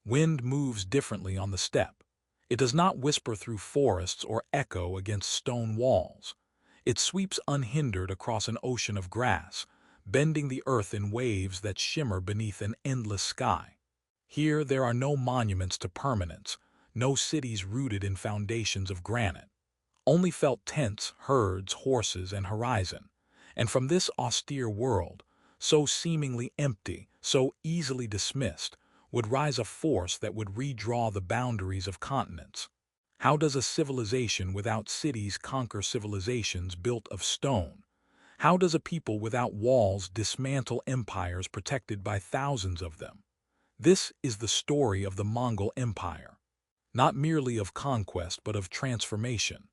Wind moves differently on the steppe. It does not whisper through forests or echo against stone walls. It sweeps unhindered across an ocean of grass, bending the earth in waves that shimmer beneath an endless sky. Here there are no monuments to permanence, no cities rooted in foundations of granite. Only felt tents, herds, horses, and horizon. And from this austere world, so seemingly empty, so easily dismissed, would rise a force that would redraw the boundaries of continents. How does a civilization without cities conquer civilizations built of stone? How does a people without walls dismantle empires protected by thousands of them? This is the story of the Mongol Empire. Not merely of conquest, but of transformation.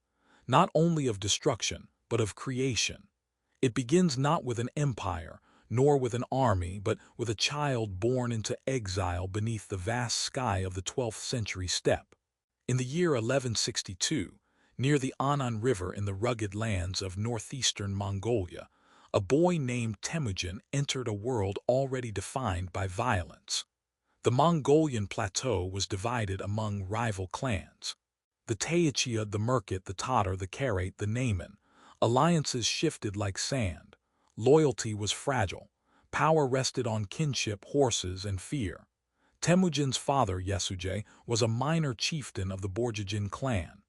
Not only of destruction, but of creation. It begins not with an empire, nor with an army, but with a child born into exile beneath the vast sky of the 12th century steppe. In the year 1162, near the Anan River in the rugged lands of northeastern Mongolia, a boy named Temujin entered a world already defined by violence. The Mongolian plateau was divided among rival clans. The Taichiad, the Merkit, the Tatar, the Kharat, the Nayman. Alliances shifted like sand. Loyalty was fragile. Power rested on kinship, horses, and fear. Temujin's father, Yesuje, was a minor chieftain of the Borjigin clan.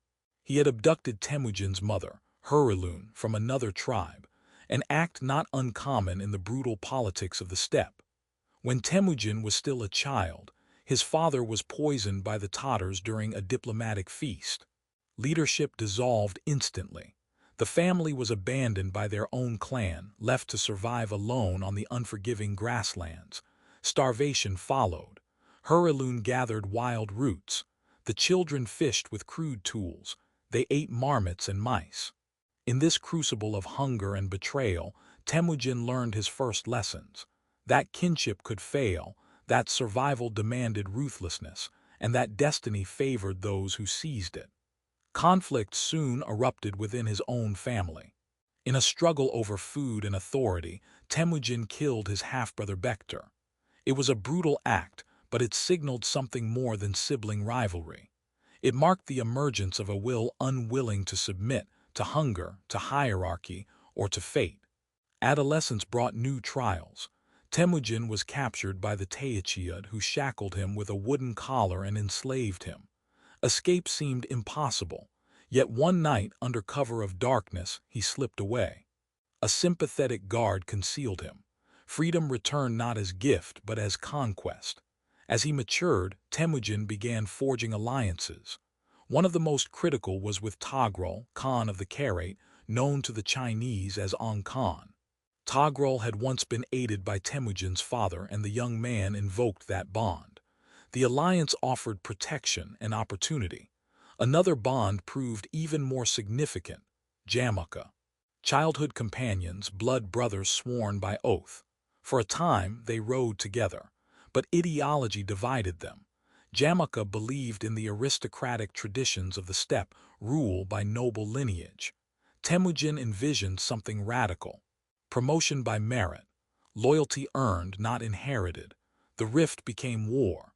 He had abducted Temujin's mother, Hurilun, from another tribe, an act not uncommon in the brutal politics of the steppe. When Temujin was still a child, his father was poisoned by the Tatars during a diplomatic feast. Leadership dissolved instantly. The family was abandoned by their own clan, left to survive alone on the unforgiving grasslands. Starvation followed. Hurilun gathered wild roots. The children fished with crude tools. They ate marmots and mice. In this crucible of hunger and betrayal, Temujin learned his first lessons. That kinship could fail, that survival demanded ruthlessness, and that destiny favored those who seized it. Conflict soon erupted within his own family. In a struggle over food and authority, Temujin killed his half-brother Bektar. It was a brutal act, but it signaled something more than sibling rivalry. It marked the emergence of a will unwilling to submit to hunger, to hierarchy, or to fate. Adolescence brought new trials. Temujin was captured by the Taichiad, who shackled him with a wooden collar and enslaved him. Escape seemed impossible, yet one night, under cover of darkness, he slipped away. A sympathetic guard concealed him. Freedom returned not as gift, but as conquest. As he matured, Temujin began forging alliances. One of the most critical was with Togrul, Khan of the Kharat, known to the Chinese as Ong Khan. Togrul had once been aided by Temujin's father, and the young man invoked that bond. The alliance offered protection and opportunity. Another bond proved even more significant: Jamukha. Childhood companions, blood brothers sworn by oath. For a time, they rode together, but ideology divided them. Jamukha believed in the aristocratic traditions of the steppe, rule by noble lineage. Temujin envisioned something radical: promotion by merit, loyalty earned, not inherited. The rift became war.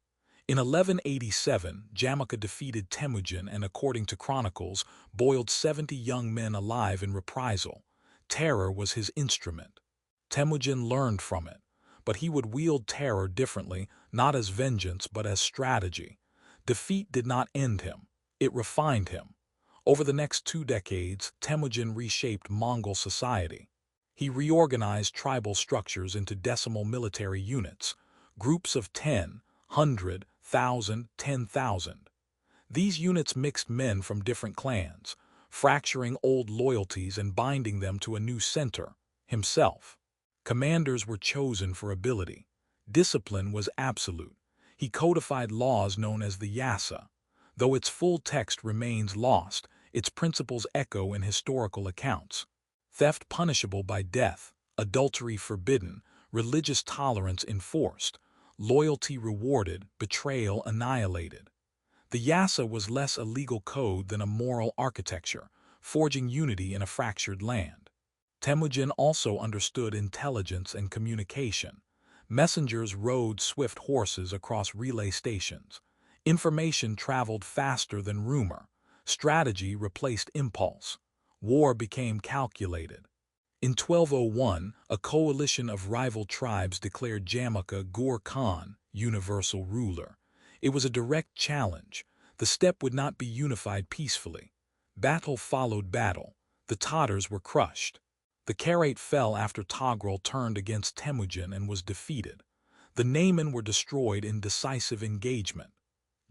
In 1187, Jamukha defeated Temujin and, according to chronicles, boiled 70 young men alive in reprisal. Terror was his instrument. Temujin learned from it, but he would wield terror differently, not as vengeance but as strategy. Defeat did not end him. It refined him. Over the next 2 decades, Temujin reshaped Mongol society. He reorganized tribal structures into decimal military units, groups of 10, 100, 1,000, 10,000. These units mixed men from different clans, fracturing old loyalties and binding them to a new center, himself. Commanders were chosen for ability. Discipline was absolute. He codified laws known as the Yasa. Though its full text remains lost, its principles echo in historical accounts. Theft punishable by death, adultery forbidden, religious tolerance enforced, loyalty rewarded, betrayal annihilated. The Yasa was less a legal code than a moral architecture, forging unity in a fractured land. Temujin also understood intelligence and communication. Messengers rode swift horses across relay stations. Information traveled faster than rumor. Strategy replaced impulse. War became calculated. In 1201, a coalition of rival tribes declared Jamaka Gur Khan universal ruler. It was a direct challenge. The steppe would not be unified peacefully. Battle followed battle. The Tatars were crushed. The Kharate fell after Togrul turned against Temujin and was defeated. The Nayman were destroyed in decisive engagement.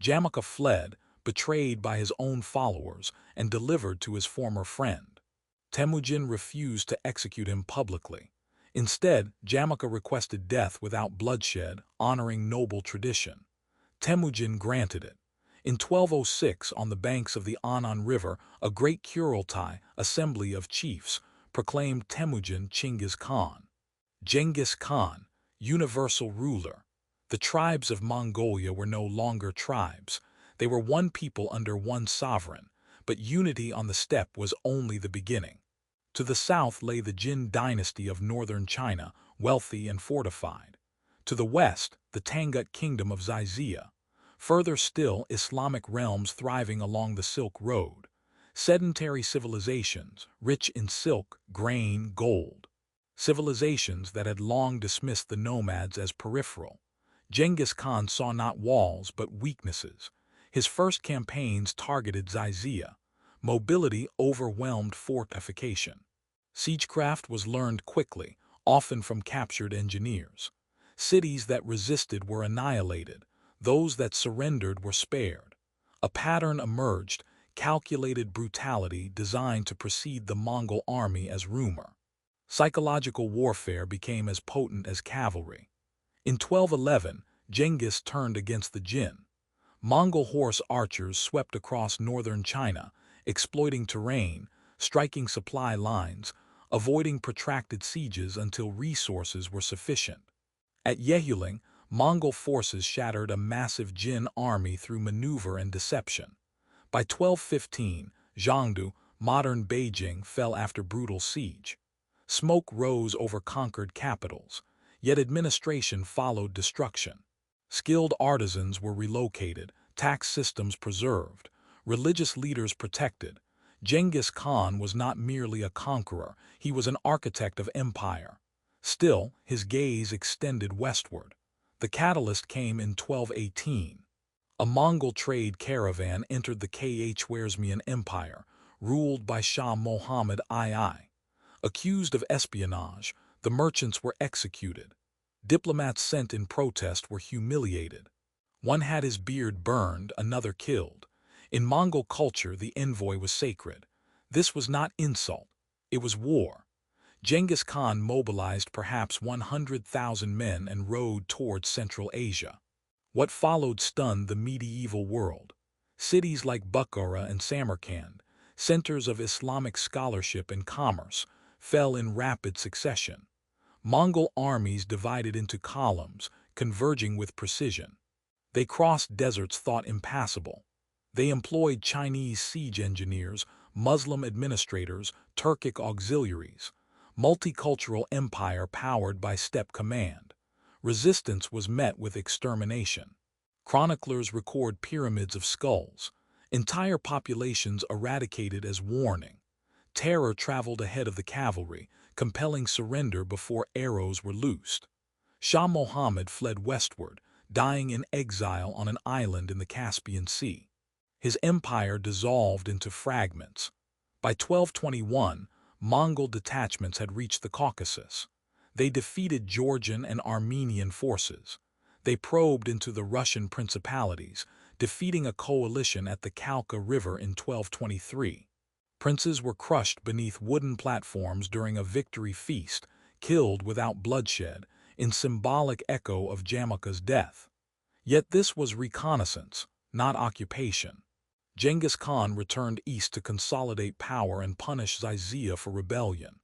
Jamaka fled, betrayed by his own followers, and delivered to his former friend. Temujin refused to execute him publicly. Instead, Jamaka requested death without bloodshed, honoring noble tradition. Temujin granted it. In 1206, on the banks of the Anan River, a great Kurultai, assembly of chiefs, proclaimed Temujin Genghis Khan. Genghis Khan, universal ruler. The tribes of Mongolia were no longer tribes. They were one people under one sovereign, but unity on the steppe was only the beginning. To the south lay the Jin dynasty of northern China, wealthy and fortified. To the west, the Tangut kingdom of Xizia. Further still, Islamic realms thriving along the Silk Road. Sedentary civilizations, rich in silk, grain, gold. Civilizations that had long dismissed the nomads as peripheral. Genghis Khan saw not walls but weaknesses. His first campaigns targeted Xizia. Mobility overwhelmed fortification. Siegecraft was learned quickly, often from captured engineers. Cities that resisted were annihilated. Those that surrendered were spared. A pattern emerged, calculated brutality designed to precede the Mongol army as rumor. Psychological warfare became as potent as cavalry. In 1211, Genghis turned against the Jin. Mongol horse archers swept across northern China, exploiting terrain, striking supply lines, avoiding protracted sieges until resources were sufficient. At Yehuling, Mongol forces shattered a massive Jin army through maneuver and deception. By 1215, Jiangdu, modern Beijing, fell after brutal siege. Smoke rose over conquered capitals, yet administration followed destruction. Skilled artisans were relocated, tax systems preserved, religious leaders protected. Genghis Khan was not merely a conqueror, he was an architect of empire. Still, his gaze extended westward. The catalyst came in 1218. A Mongol trade caravan entered the Khwarezmian Empire, ruled by Shah Muhammad II. Accused of espionage, the merchants were executed. Diplomats sent in protest were humiliated. One had his beard burned, another killed. In Mongol culture, the envoy was sacred. This was not insult, it was war. Genghis Khan mobilized perhaps 100,000 men and rode towards Central Asia. What followed stunned the medieval world. Cities like Bukhara and Samarkand, centers of Islamic scholarship and commerce, fell in rapid succession. Mongol armies divided into columns, converging with precision. They crossed deserts thought impassable. They employed Chinese siege engineers, Muslim administrators, Turkic auxiliaries. Multicultural empire powered by steppe command. Resistance was met with extermination. Chroniclers record pyramids of skulls. Entire populations eradicated as warning. Terror traveled ahead of the cavalry, compelling surrender before arrows were loosed. Shah Muhammad fled westward, dying in exile on an island in the Caspian Sea. His empire dissolved into fragments. By 1221, Mongol detachments had reached the Caucasus. They defeated Georgian and Armenian forces. They probed into the Russian principalities, defeating a coalition at the Kalka River in 1223. Princes were crushed beneath wooden platforms during a victory feast, killed without bloodshed, in symbolic echo of Jamaka's death. Yet this was reconnaissance, not occupation. Genghis Khan returned east to consolidate power and punish Xizia for rebellion.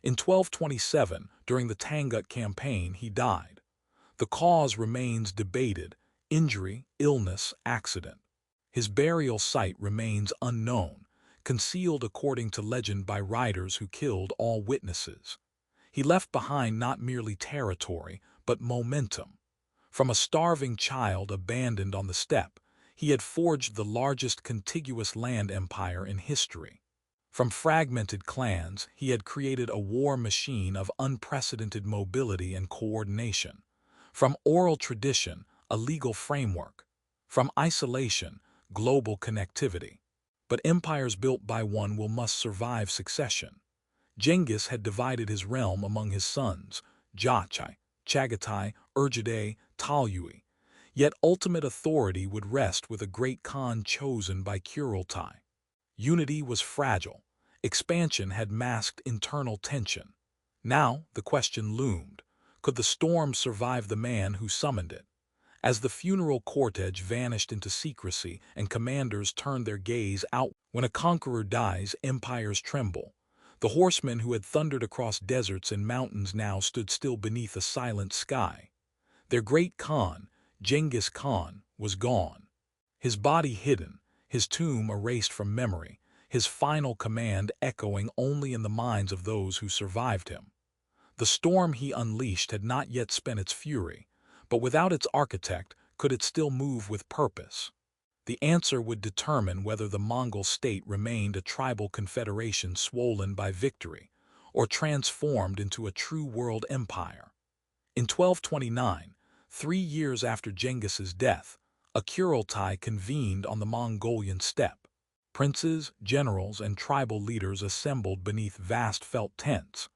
In 1227, during the Tangut campaign, he died. The cause remains debated: injury, illness, accident. His burial site remains unknown, concealed according to legend by riders who killed all witnesses. He left behind not merely territory, but momentum. From a starving child abandoned on the steppe, he had forged the largest contiguous land empire in history. From fragmented clans, he had created a war machine of unprecedented mobility and coordination. From oral tradition, a legal framework. From isolation, global connectivity. But empires built by one must survive succession. Genghis had divided his realm among his sons, Jachai, Chagatai, Urgidai, Talyui. Yet ultimate authority would rest with a great Khan chosen by Kurultai. Unity was fragile. Expansion had masked internal tension. Now the question loomed: could the storm survive the man who summoned it? As the funeral cortege vanished into secrecy and commanders turned their gaze out, when a conqueror dies, empires tremble. The horsemen who had thundered across deserts and mountains now stood still beneath a silent sky. Their great Khan, Genghis Khan, was gone. His body hidden, his tomb erased from memory, his final command echoing only in the minds of those who survived him. The storm he unleashed had not yet spent its fury, but without its architect, could it still move with purpose? The answer would determine whether the Mongol state remained a tribal confederation swollen by victory, or transformed into a true world empire. In 1229, 3 years after Genghis's death, a Kurultai convened on the Mongolian steppe. Princes, generals, and tribal leaders assembled beneath vast felt tents.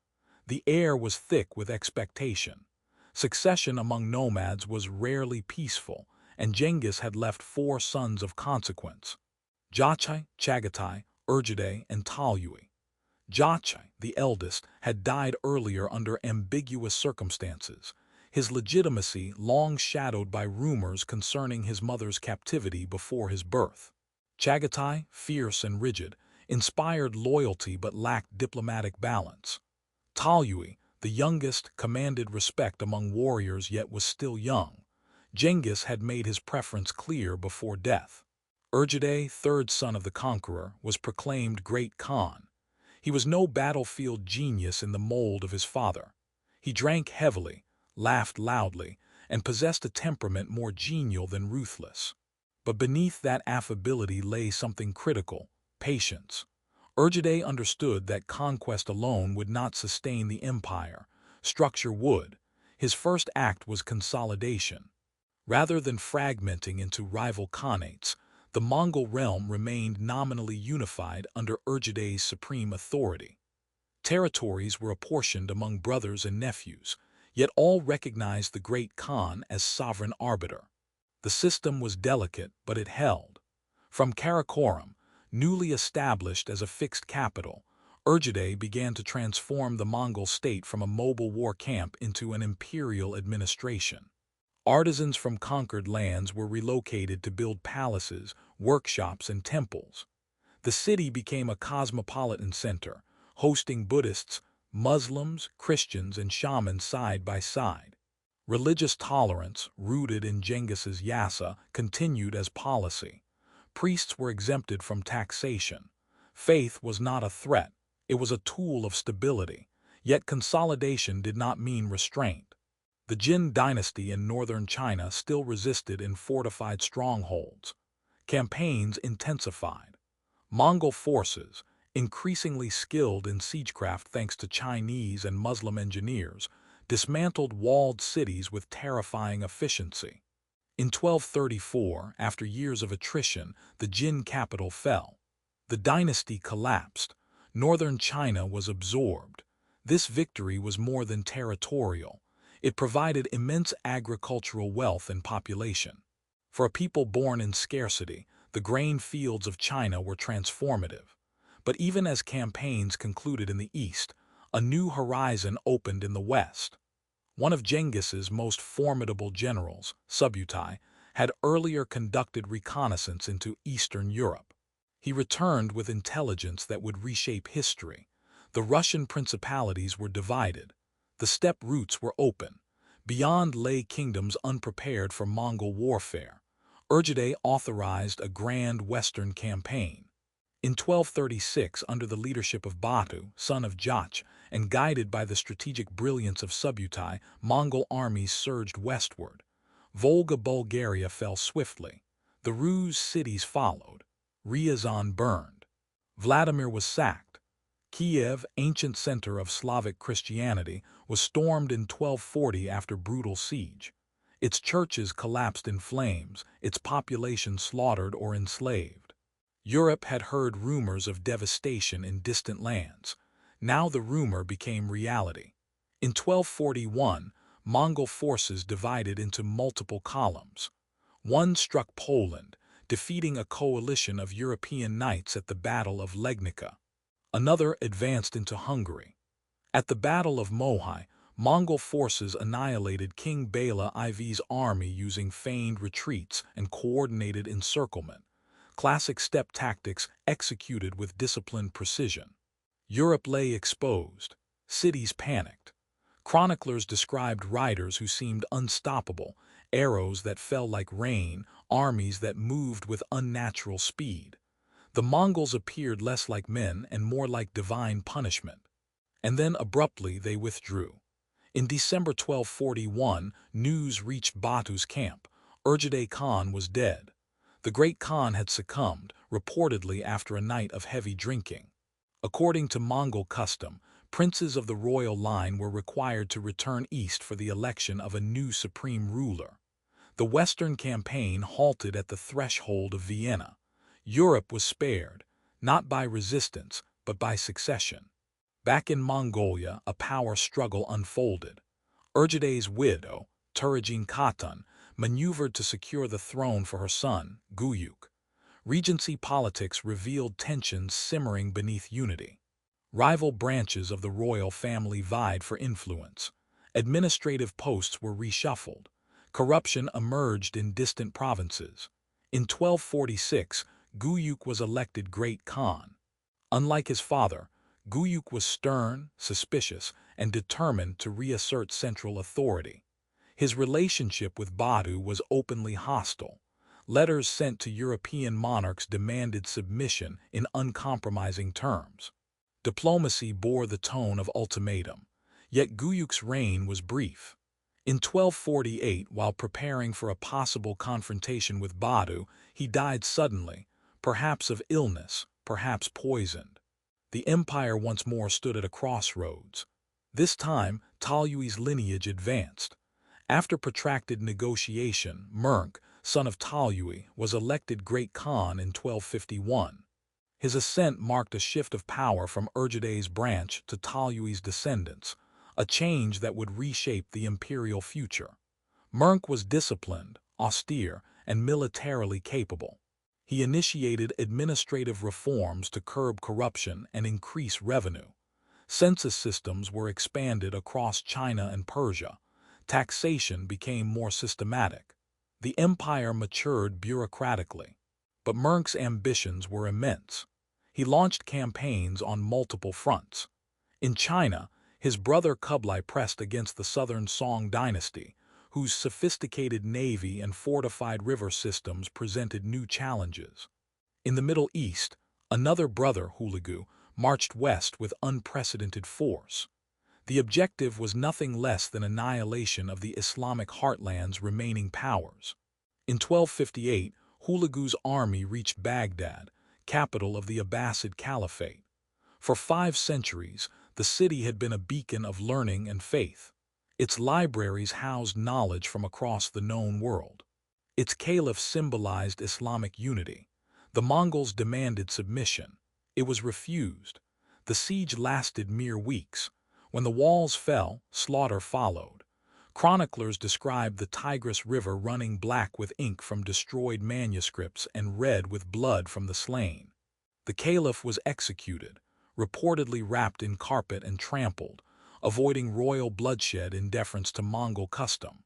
The air was thick with expectation. Succession among nomads was rarely peaceful, and Genghis had left 4 sons of consequence: Jachai, Chagatai, Urgidai, and Talyui. Jachai, the eldest, had died earlier under ambiguous circumstances, his legitimacy long shadowed by rumors concerning his mother's captivity before his birth. Chagatai, fierce and rigid, inspired loyalty but lacked diplomatic balance. Talyui, the youngest, commanded respect among warriors yet was still young. Genghis had made his preference clear before death. Urgidai, third son of the conqueror, was proclaimed Great Khan. He was no battlefield genius in the mold of his father. He drank heavily, laughed loudly, and possessed a temperament more genial than ruthless. But beneath that affability lay something critical: patience. Urgidai understood that conquest alone would not sustain the empire. Structure would. His first act was consolidation. Rather than fragmenting into rival khanates, the Mongol realm remained nominally unified under Urgidai's supreme authority. Territories were apportioned among brothers and nephews, yet all recognized the great Khan as sovereign arbiter. The system was delicate, but it held. From Karakoram, newly established as a fixed capital, Urgidai began to transform the Mongol state from a mobile war camp into an imperial administration. Artisans from conquered lands were relocated to build palaces, workshops, and temples. The city became a cosmopolitan center, hosting Buddhists, Muslims, Christians, and shamans side by side. Religious tolerance, rooted in Genghis's Yasa, continued as policy. Priests were exempted from taxation. Faith was not a threat, it was a tool of stability. Yet consolidation did not mean restraint. The Jin dynasty in northern China still resisted in fortified strongholds. Campaigns intensified. Mongol forces, increasingly skilled in siegecraft thanks to Chinese and Muslim engineers, dismantled walled cities with terrifying efficiency. In 1234, after years of attrition, the Jin capital fell. The dynasty collapsed. Northern China was absorbed. This victory was more than territorial. It provided immense agricultural wealth and population. For a people born in scarcity, the grain fields of China were transformative. But even as campaigns concluded in the east, a new horizon opened in the west. One of Genghis's most formidable generals, Subutai, had earlier conducted reconnaissance into Eastern Europe. He returned with intelligence that would reshape history. The Russian principalities were divided. The steppe routes were open. Beyond lay kingdoms unprepared for Mongol warfare. Urgidai authorized a grand western campaign. In 1236, under the leadership of Batu, son of Jach, and guided by the strategic brilliance of Subutai, Mongol armies surged westward. Volga Bulgaria fell swiftly. The Rus cities followed. Ryazan burned. Vladimir was sacked. Kiev, ancient center of Slavic Christianity, was stormed in 1240 after brutal siege. Its churches collapsed in flames, its population slaughtered or enslaved. Europe had heard rumors of devastation in distant lands. Now the rumor became reality. In 1241, Mongol forces divided into multiple columns. One struck Poland, defeating a coalition of European knights at the Battle of Legnica. Another advanced into Hungary. At the Battle of Mohi, Mongol forces annihilated King Bela IV's army using feigned retreats and coordinated encirclement, classic steppe tactics executed with disciplined precision. Europe lay exposed. Cities panicked. Chroniclers described riders who seemed unstoppable, arrows that fell like rain, armies that moved with unnatural speed. The Mongols appeared less like men and more like divine punishment. And then abruptly they withdrew. In December 1241, news reached Batu's camp. Urgide Khan was dead. The great Khan had succumbed, reportedly after a night of heavy drinking. According to Mongol custom, princes of the royal line were required to return east for the election of a new supreme ruler. The Western campaign halted at the threshold of Vienna. Europe was spared, not by resistance, but by succession. Back in Mongolia, a power struggle unfolded. Urgide's widow, Turajin Khatan, maneuvered to secure the throne for her son, Guyuk. Regency politics revealed tensions simmering beneath unity. Rival branches of the royal family vied for influence. Administrative posts were reshuffled. Corruption emerged in distant provinces. In 1246, Guyuk was elected Great Khan. Unlike his father, Guyuk was stern, suspicious, and determined to reassert central authority. His relationship with Batu was openly hostile. Letters sent to European monarchs demanded submission in uncompromising terms. Diplomacy bore the tone of ultimatum, yet Guyuk's reign was brief. In 1248, while preparing for a possible confrontation with Batu, he died suddenly, perhaps of illness, perhaps poisoned. The empire once more stood at a crossroads. This time, Talyui's lineage advanced. After protracted negotiation, Mernk, son of Talyui, was elected Great Khan in 1251. His ascent marked a shift of power from Urgide's branch to Talyui's descendants, a change that would reshape the imperial future. Mernk was disciplined, austere, and militarily capable. He initiated administrative reforms to curb corruption and increase revenue. Census systems were expanded across China and Persia. Taxation became more systematic. The empire matured bureaucratically. But Mernk's ambitions were immense. He launched campaigns on multiple fronts. In China, his brother Kublai pressed against the southern Song dynasty, whose sophisticated navy and fortified river systems presented new challenges. In the Middle East, another brother, Hulagu, marched west with unprecedented force. The objective was nothing less than annihilation of the Islamic heartland's remaining powers. In 1258, Hulagu's army reached Baghdad, capital of the Abbasid Caliphate. For 5 centuries, the city had been a beacon of learning and faith. Its libraries housed knowledge from across the known world. Its caliph symbolized Islamic unity. The Mongols demanded submission. It was refused. The siege lasted mere weeks. When the walls fell, slaughter followed. Chroniclers described the Tigris River running black with ink from destroyed manuscripts and red with blood from the slain. The caliph was executed, reportedly wrapped in carpet and trampled, avoiding royal bloodshed in deference to Mongol custom.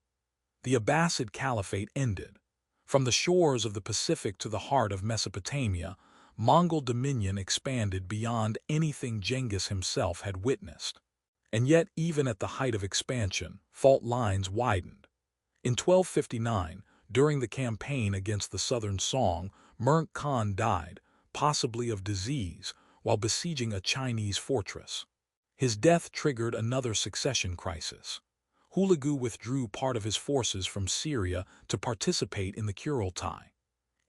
The Abbasid Caliphate ended. From the shores of the Pacific to the heart of Mesopotamia, Mongol dominion expanded beyond anything Genghis himself had witnessed. And yet, even at the height of expansion, fault lines widened. In 1259, during the campaign against the southern Song, Mernk Khan died, possibly of disease, while besieging a Chinese fortress. His death triggered another succession crisis. Hulagu withdrew part of his forces from Syria to participate in the Kurultai.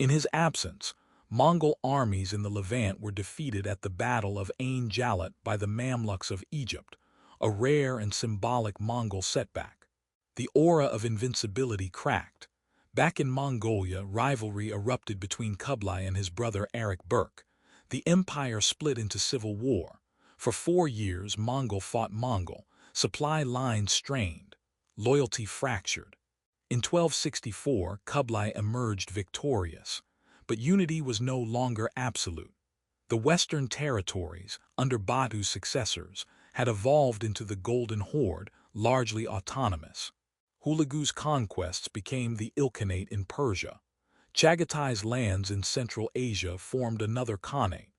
In his absence, Mongol armies in the Levant were defeated at the Battle of Ain Jalut by the Mamluks of Egypt, a rare and symbolic Mongol setback. The aura of invincibility cracked. Back in Mongolia, rivalry erupted between Kublai and his brother Erik Berke. The empire split into civil war. For 4 years, Mongol fought Mongol, supply lines strained, loyalty fractured. In 1264, Kublai emerged victorious, but unity was no longer absolute. The Western territories, under Batu's successors, had evolved into the Golden Horde, largely autonomous. Hulagu's conquests became the Ilkhanate in Persia. Chagatai's lands in Central Asia formed another khanate.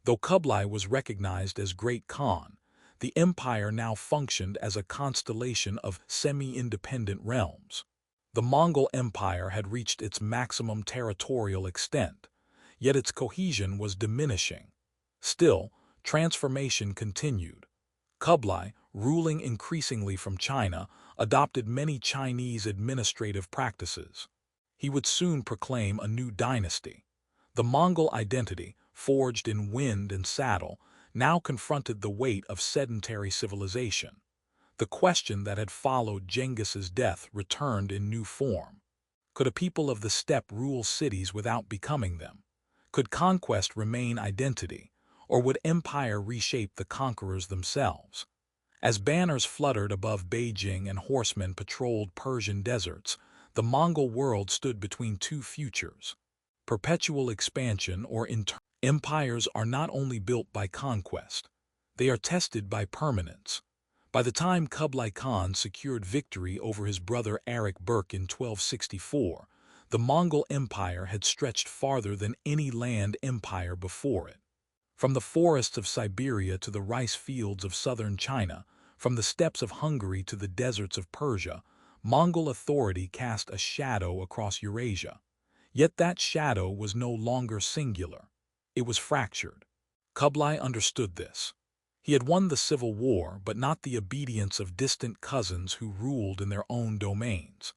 Though Kublai was recognized as Great Khan, the empire now functioned as a constellation of semi-independent realms. The Mongol Empire had reached its maximum territorial extent, yet its cohesion was diminishing. Still, transformation continued. Kublai, ruling increasingly from China, adopted many Chinese administrative practices. He would soon proclaim a new dynasty. The Mongol identity, forged in wind and saddle, now confronted the weight of sedentary civilization. The question that had followed Genghis's death returned in new form. Could a people of the steppe rule cities without becoming them? Could conquest remain identity, or would empire reshape the conquerors themselves? As banners fluttered above Beijing and horsemen patrolled Persian deserts, the Mongol world stood between two futures: perpetual expansion or internal. Empires are not only built by conquest, they are tested by permanence. By the time Kublai Khan secured victory over his brother Erik Berke in 1264, the Mongol Empire had stretched farther than any land empire before it. From the forests of Siberia to the rice fields of southern China, from the steppes of Hungary to the deserts of Persia, Mongol authority cast a shadow across Eurasia. Yet that shadow was no longer singular. It was fractured. Kublai understood this. He had won the civil war, but not the obedience of distant cousins who ruled in their own domains.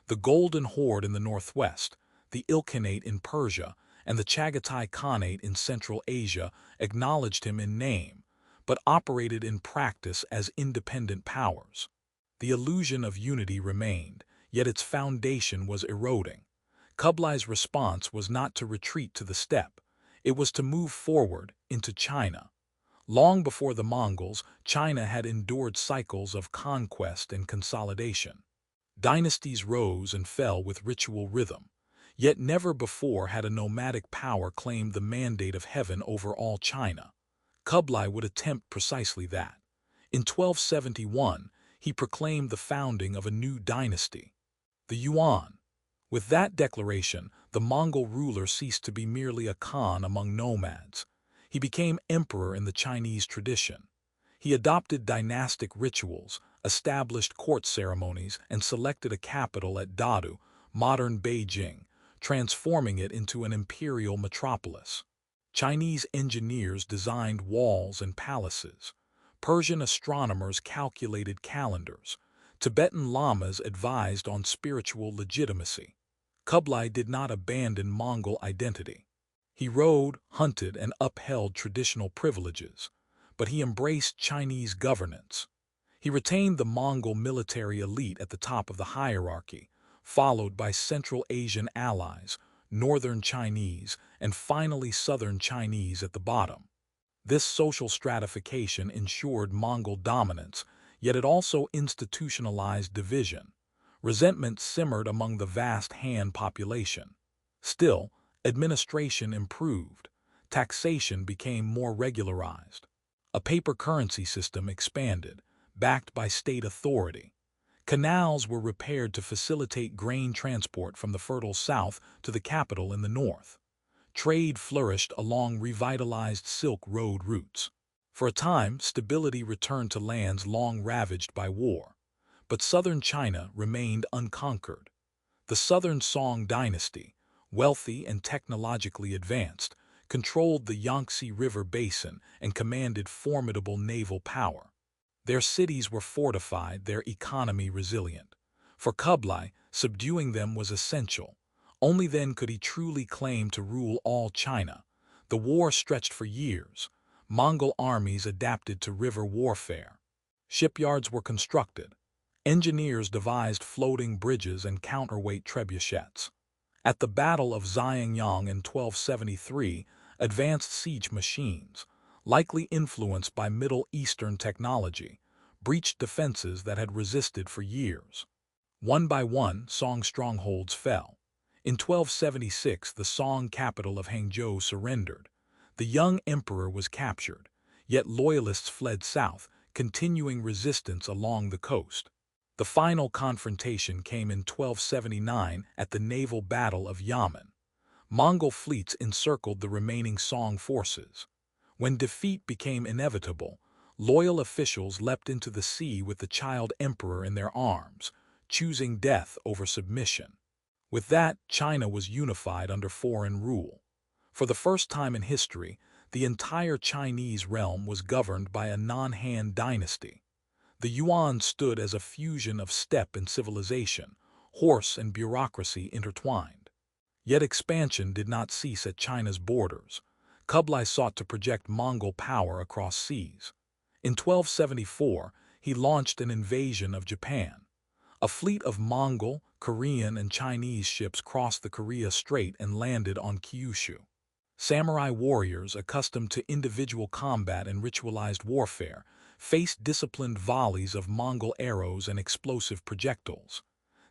The Golden Horde in the northwest, the Ilkhanate in Persia, and the Chagatai Khanate in Central Asia acknowledged him in name, but operated in practice as independent powers. The illusion of unity remained, yet its foundation was eroding. Kublai's response was not to retreat to the steppe. It was to move forward into China. Long before the Mongols, China had endured cycles of conquest and consolidation. Dynasties rose and fell with ritual rhythm, yet never before had a nomadic power claimed the mandate of heaven over all China. Kublai would attempt precisely that. In 1271, he proclaimed the founding of a new dynasty, the Yuan. With that declaration, the Mongol ruler ceased to be merely a Khan among nomads. He became emperor in the Chinese tradition. He adopted dynastic rituals, established court ceremonies, and selected a capital at Dadu, modern Beijing, transforming it into an imperial metropolis. Chinese engineers designed walls and palaces. Persian astronomers calculated calendars. Tibetan lamas advised on spiritual legitimacy. Kublai did not abandon Mongol identity. He rode, hunted, and upheld traditional privileges, but he embraced Chinese governance. He retained the Mongol military elite at the top of the hierarchy, followed by Central Asian allies, Northern Chinese, and finally Southern Chinese at the bottom. This social stratification ensured Mongol dominance, yet it also institutionalized division. Resentment simmered among the vast Han population. Still, administration improved. Taxation became more regularized. A paper currency system expanded, backed by state authority. Canals were repaired to facilitate grain transport from the fertile south to the capital in the north. Trade flourished along revitalized Silk Road routes. For a time, stability returned to lands long ravaged by war. But southern China remained unconquered. The Southern Song dynasty, wealthy and technologically advanced, controlled the Yangtze River basin and commanded formidable naval power. Their cities were fortified, their economy resilient. For Kublai, subduing them was essential. Only then could he truly claim to rule all China. The war stretched for years. Mongol armies adapted to river warfare. Shipyards were constructed. Engineers devised floating bridges and counterweight trebuchets. At the Battle of Xiangyang in 1273, advanced siege machines, likely influenced by Middle Eastern technology, breached defenses that had resisted for years. One by one, Song strongholds fell. In 1276, the Song capital of Hangzhou surrendered. The young emperor was captured, yet loyalists fled south, continuing resistance along the coast. The final confrontation came in 1279 at the naval battle of Yamen. Mongol fleets encircled the remaining Song forces. When defeat became inevitable, loyal officials leapt into the sea with the child emperor in their arms, choosing death over submission. With that, China was unified under foreign rule. For the first time in history, the entire Chinese realm was governed by a non-Han dynasty. The Yuan stood as a fusion of steppe and civilization, horse and bureaucracy intertwined. Yet expansion did not cease at China's borders. Kublai sought to project Mongol power across seas. In 1274, he launched an invasion of Japan. A fleet of Mongol, Korean, and Chinese ships crossed the Korea Strait and landed on Kyushu. Samurai warriors, accustomed to individual combat and ritualized warfare, faced disciplined volleys of Mongol arrows and explosive projectiles.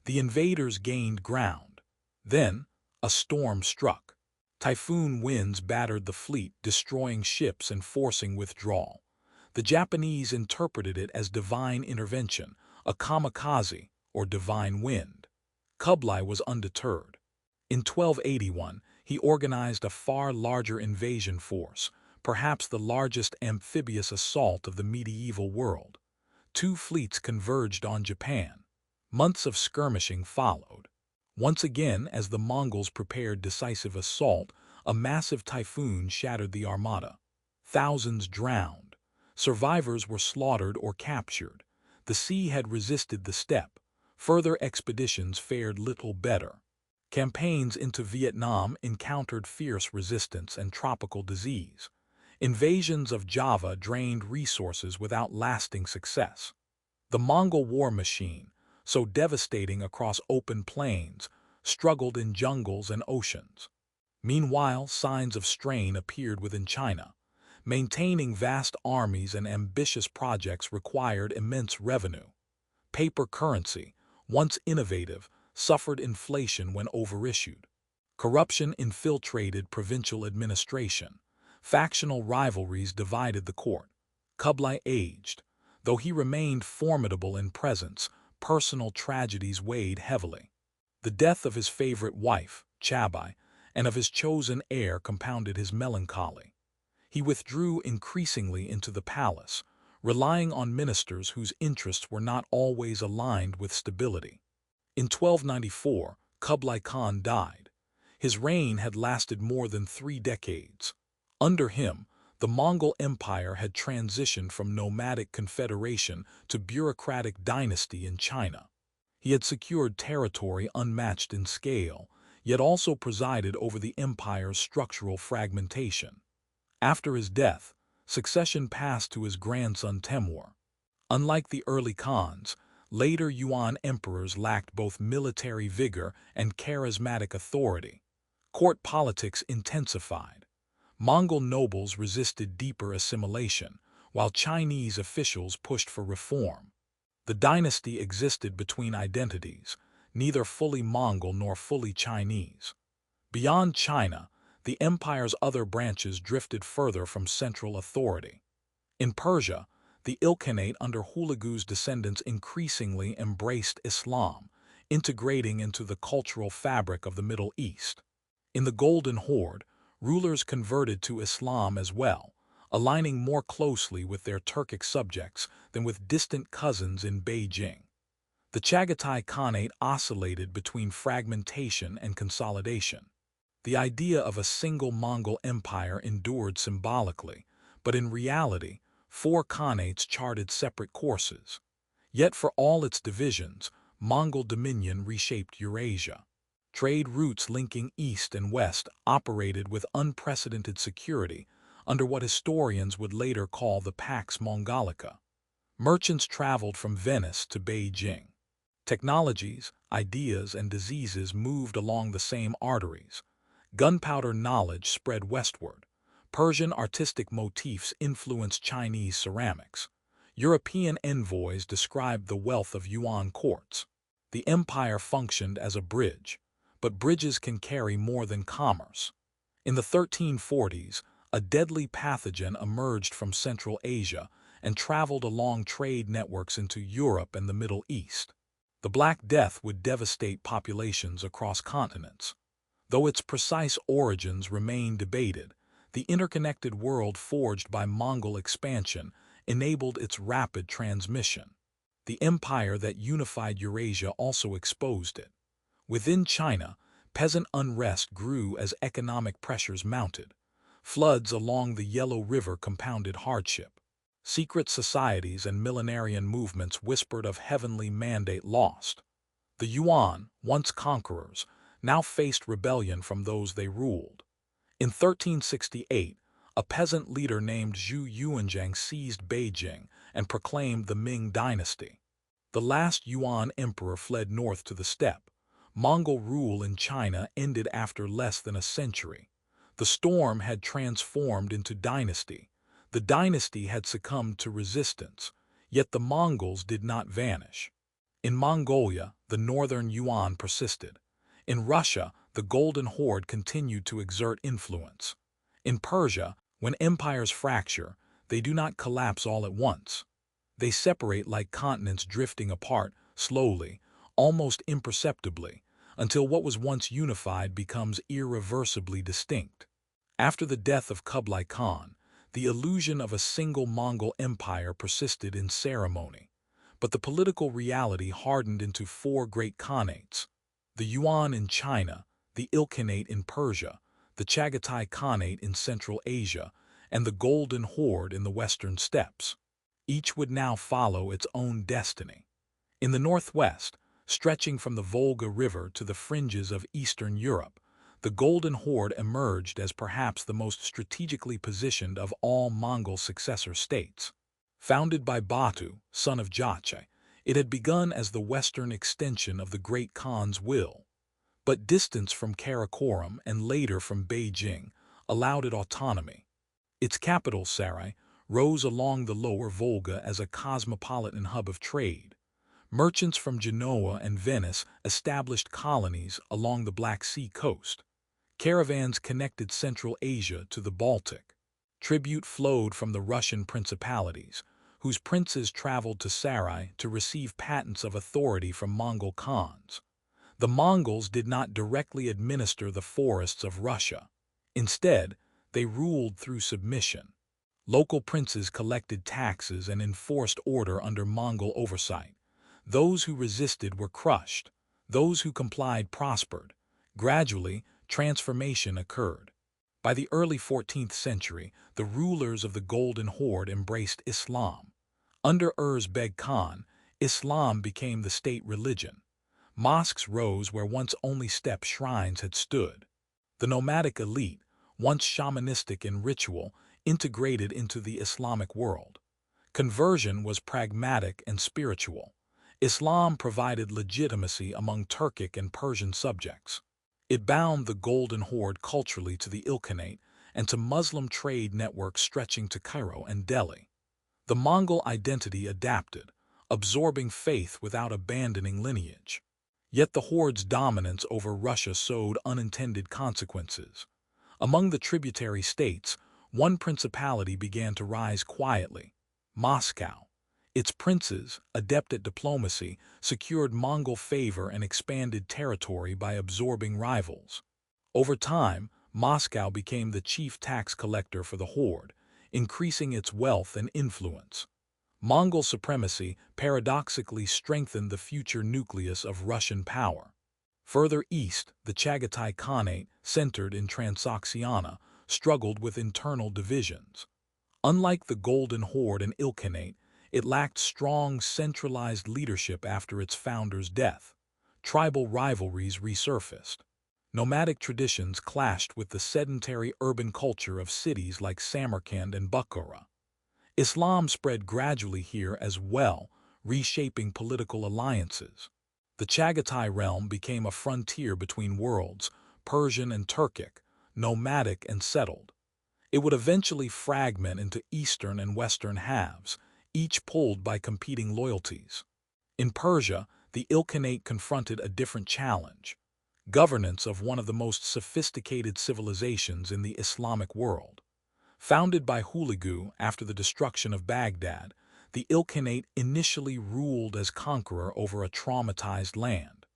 The invaders gained ground. Then, a storm struck. Typhoon winds battered the fleet, destroying ships and forcing withdrawal. The Japanese interpreted it as divine intervention, a kamikaze, or divine wind. Kublai was undeterred. In 1281, he organized a far larger invasion force, perhaps the largest amphibious assault of the medieval world. Two fleets converged on Japan. Months of skirmishing followed. Once again, as the Mongols prepared decisive assault, a massive typhoon shattered the armada. Thousands drowned. Survivors were slaughtered or captured. The sea had resisted the steppe. Further expeditions fared little better. Campaigns into Vietnam encountered fierce resistance and tropical disease. Invasions of Java drained resources without lasting success. The Mongol war machine, so devastating across open plains, struggled in jungles and oceans. Meanwhile, signs of strain appeared within China. Maintaining vast armies and ambitious projects required immense revenue. Paper currency, once innovative, suffered inflation when overissued. Corruption infiltrated provincial administration. Factional rivalries divided the court. Kublai aged. Though he remained formidable in presence, personal tragedies weighed heavily. The death of his favorite wife, Chabai, and of his chosen heir compounded his melancholy. He withdrew increasingly into the palace, relying on ministers whose interests were not always aligned with stability. In 1294, Kublai Khan died. His reign had lasted more than 3 decades. Under him, the Mongol Empire had transitioned from nomadic confederation to bureaucratic dynasty in China. He had secured territory unmatched in scale, yet also presided over the empire's structural fragmentation. After his death, succession passed to his grandson Temur. Unlike the early Khans, later Yuan emperors lacked both military vigor and charismatic authority. Court politics intensified. Mongol nobles resisted deeper assimilation, while Chinese officials pushed for reform. The dynasty existed between identities, neither fully Mongol nor fully Chinese. Beyond China, the empire's other branches drifted further from central authority. In Persia, the Ilkhanate under Hulagu's descendants increasingly embraced Islam, integrating into the cultural fabric of the Middle East. In the Golden Horde, rulers converted to Islam as well, aligning more closely with their Turkic subjects than with distant cousins in Beijing. The Chagatai Khanate oscillated between fragmentation and consolidation. The idea of a single Mongol empire endured symbolically, but in reality, 4 khanates charted separate courses. Yet for all its divisions, Mongol dominion reshaped Eurasia. Trade routes linking east and west operated with unprecedented security under what historians would later call the Pax Mongolica. Merchants traveled from Venice to Beijing. Technologies, ideas, and diseases moved along the same arteries. Gunpowder knowledge spread westward. Persian artistic motifs influenced Chinese ceramics. European envoys described the wealth of Yuan courts. The empire functioned as a bridge, but bridges can carry more than commerce. In the 1340s, a deadly pathogen emerged from Central Asia and traveled along trade networks into Europe and the Middle East. The Black Death would devastate populations across continents. Though its precise origins remain debated, the interconnected world forged by Mongol expansion enabled its rapid transmission. The empire that unified Eurasia also exposed it. Within China, peasant unrest grew as economic pressures mounted. Floods along the Yellow River compounded hardship. Secret societies and millenarian movements whispered of heavenly mandate lost. The Yuan, once conquerors, now faced rebellion from those they ruled. In 1368, a peasant leader named Zhu Yuanzhang seized Beijing and proclaimed the Ming dynasty. The last Yuan emperor fled north to the steppe. Mongol rule in China ended after less than a century. The storm had transformed into dynasty. The dynasty had succumbed to resistance, yet the Mongols did not vanish. In Mongolia, the northern Yuan persisted. In Russia, the Golden Horde continued to exert influence. In Persia, when empires fracture, they do not collapse all at once. They separate like continents drifting apart, slowly, almost imperceptibly, until what was once unified becomes irreversibly distinct. After the death of Kublai Khan, the illusion of a single Mongol empire persisted in ceremony, but the political reality hardened into 4 great khanates: the Yuan in China, the Ilkhanate in Persia, the Chagatai Khanate in Central Asia, and the Golden Horde in the western steppes. Each would now follow its own destiny. In the northwest, stretching from the Volga River to the fringes of Eastern Europe, the Golden Horde emerged as perhaps the most strategically positioned of all Mongol successor states. Founded by Batu, son of Jache, it had begun as the western extension of the Great Khan's will. But distance from Karakorum and later from Beijing allowed it autonomy. Its capital, Sarai, rose along the lower Volga as a cosmopolitan hub of trade. Merchants from Genoa and Venice established colonies along the Black Sea coast. Caravans connected Central Asia to the Baltic. Tribute flowed from the Russian principalities, whose princes traveled to Sarai to receive patents of authority from Mongol Khans. The Mongols did not directly administer the forests of Russia. Instead, they ruled through submission. Local princes collected taxes and enforced order under Mongol oversight. Those who resisted were crushed. Those who complied prospered. Gradually, transformation occurred. By the early 14th century, the rulers of the Golden Horde embraced Islam. Under Beg Khan, Islam became the state religion. Mosques rose where once only steppe shrines had stood. The nomadic elite, once shamanistic in ritual, integrated into the Islamic world. Conversion was pragmatic and spiritual. Islam provided legitimacy among Turkic and Persian subjects. It bound the Golden Horde culturally to the Ilkhanate and to Muslim trade networks stretching to Cairo and Delhi. The Mongol identity adapted, absorbing faith without abandoning lineage. Yet the Horde's dominance over Russia sowed unintended consequences. Among the tributary states, one principality began to rise quietly: Moscow. Its princes, adept at diplomacy, secured Mongol favor and expanded territory by absorbing rivals. Over time, Moscow became the chief tax collector for the Horde, increasing its wealth and influence. Mongol supremacy paradoxically strengthened the future nucleus of Russian power. Further east, the Chagatai Khanate, centered in Transoxiana, struggled with internal divisions. Unlike the Golden Horde and Ilkhanate, it lacked strong, centralized leadership after its founder's death. Tribal rivalries resurfaced. Nomadic traditions clashed with the sedentary urban culture of cities like Samarkand and Bukhara. Islam spread gradually here as well, reshaping political alliances. The Chagatai realm became a frontier between worlds, Persian and Turkic, nomadic and settled. It would eventually fragment into eastern and western halves, each pulled by competing loyalties. In Persia, the Ilkhanate confronted a different challenge: governance of one of the most sophisticated civilizations in the Islamic world. Founded by Hulagu after the destruction of Baghdad, the Ilkhanate initially ruled as conqueror over a traumatized land.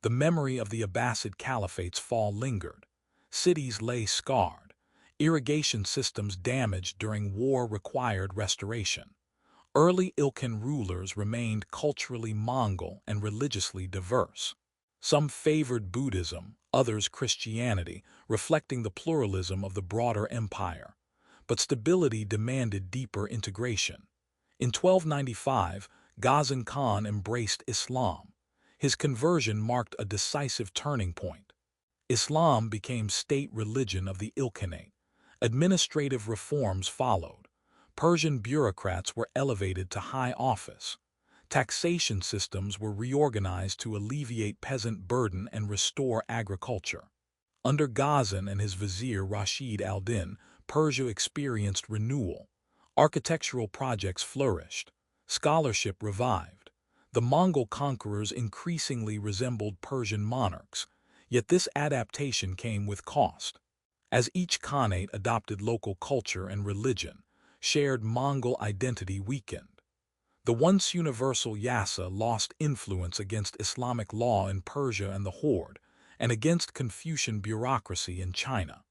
The memory of the Abbasid Caliphate's fall lingered. Cities lay scarred. Irrigation systems damaged during war required restoration. Early Ilkhan rulers remained culturally Mongol and religiously diverse. Some favored Buddhism, others Christianity, reflecting the pluralism of the broader empire. But stability demanded deeper integration. In 1295, Genghis Khan embraced Islam. His conversion marked a decisive turning point. Islam became state religion of the Ilkhanate. Administrative reforms followed. Persian bureaucrats were elevated to high office. Taxation systems were reorganized to alleviate peasant burden and restore agriculture. Under Ghazan and his vizier Rashid al-Din, Persia experienced renewal. Architectural projects flourished. Scholarship revived. The Mongol conquerors increasingly resembled Persian monarchs, yet this adaptation came with cost. As each khanate adopted local culture and religion, shared Mongol identity weakened. The once universal Yasa lost influence against Islamic law in Persia and the Horde, and against Confucian bureaucracy in China.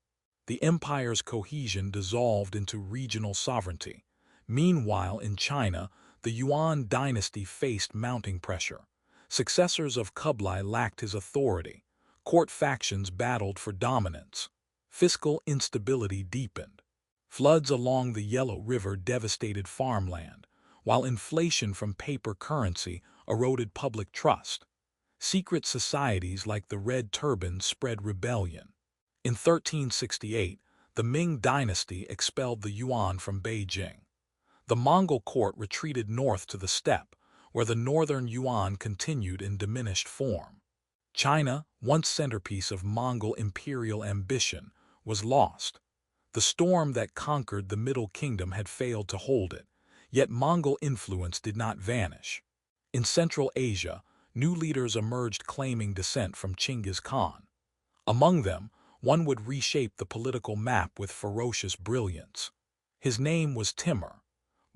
The empire's cohesion dissolved into regional sovereignty. Meanwhile, in China, the Yuan dynasty faced mounting pressure. Successors of Kublai lacked his authority. Court factions battled for dominance. Fiscal instability deepened. Floods along the Yellow River devastated farmland, while inflation from paper currency eroded public trust. Secret societies like the Red Turbans spread rebellion. In 1368, the Ming dynasty expelled the Yuan from Beijing. The Mongol court retreated north to the steppe, where the northern Yuan continued in diminished form. China, once centerpiece of Mongol imperial ambition, was lost. The storm that conquered the Middle Kingdom had failed to hold it, yet Mongol influence did not vanish. In Central Asia, new leaders emerged claiming descent from Genghis Khan. Among them, one would reshape the political map with ferocious brilliance. His name was Timur.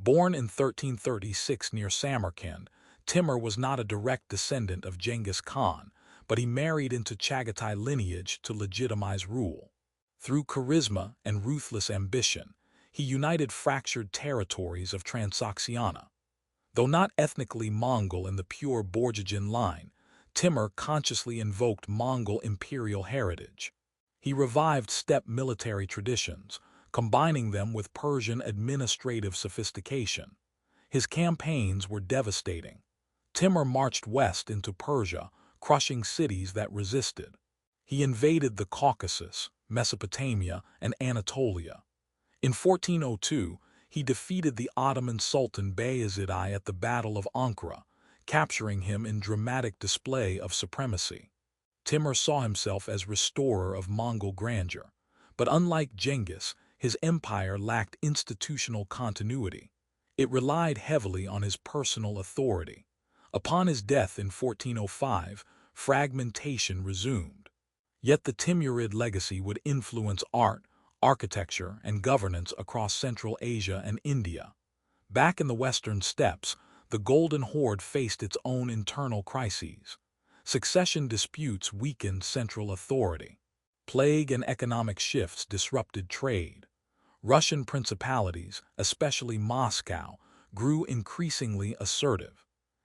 Born in 1336 near Samarkand, Timur was not a direct descendant of Genghis Khan, but he married into Chagatai lineage to legitimize rule. Through charisma and ruthless ambition, he united fractured territories of Transoxiana. Though not ethnically Mongol in the pure Borjigin line, Timur consciously invoked Mongol imperial heritage. He revived steppe military traditions, combining them with Persian administrative sophistication. His campaigns were devastating. Timur marched west into Persia, crushing cities that resisted. He invaded the Caucasus, Mesopotamia, and Anatolia. In 1402, he defeated the Ottoman Sultan Bayezid I at the Battle of Ankara, capturing him in dramatic display of supremacy. Timur saw himself as restorer of Mongol grandeur, but unlike Genghis, his empire lacked institutional continuity. It relied heavily on his personal authority. Upon his death in 1405, fragmentation resumed. Yet the Timurid legacy would influence art, architecture, and governance across Central Asia and India. Back in the western steppes, the Golden Horde faced its own internal crises. Succession disputes weakened central authority. Plague and economic shifts disrupted trade. Russian principalities, especially Moscow, grew increasingly assertive.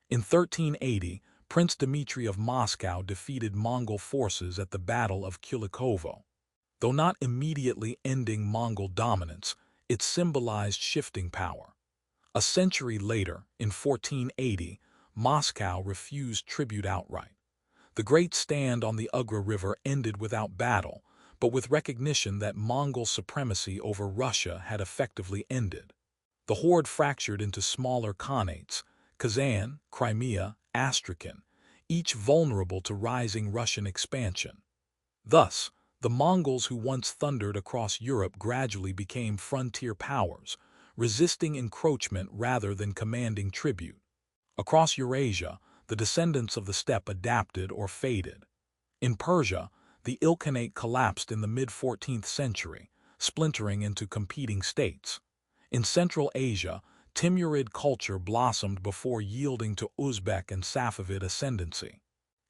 In 1380, Prince Dmitry of Moscow defeated Mongol forces at the Battle of Kulikovo. Though not immediately ending Mongol dominance, It symbolized shifting power. A century later, in 1480, Moscow refused tribute outright. The Great Stand on the Ugra River ended without battle, but with recognition that Mongol supremacy over Russia had effectively ended. The horde fractured into smaller khanates, Kazan, Crimea, Astrakhan, each vulnerable to rising Russian expansion. Thus, the Mongols who once thundered across Europe gradually became frontier powers, resisting encroachment rather than commanding tribute. Across Eurasia, the descendants of the steppe adapted or faded. In Persia, the Ilkhanate collapsed in the mid-14th century, splintering into competing states. In Central Asia, Timurid culture blossomed before yielding to Uzbek and Safavid ascendancy.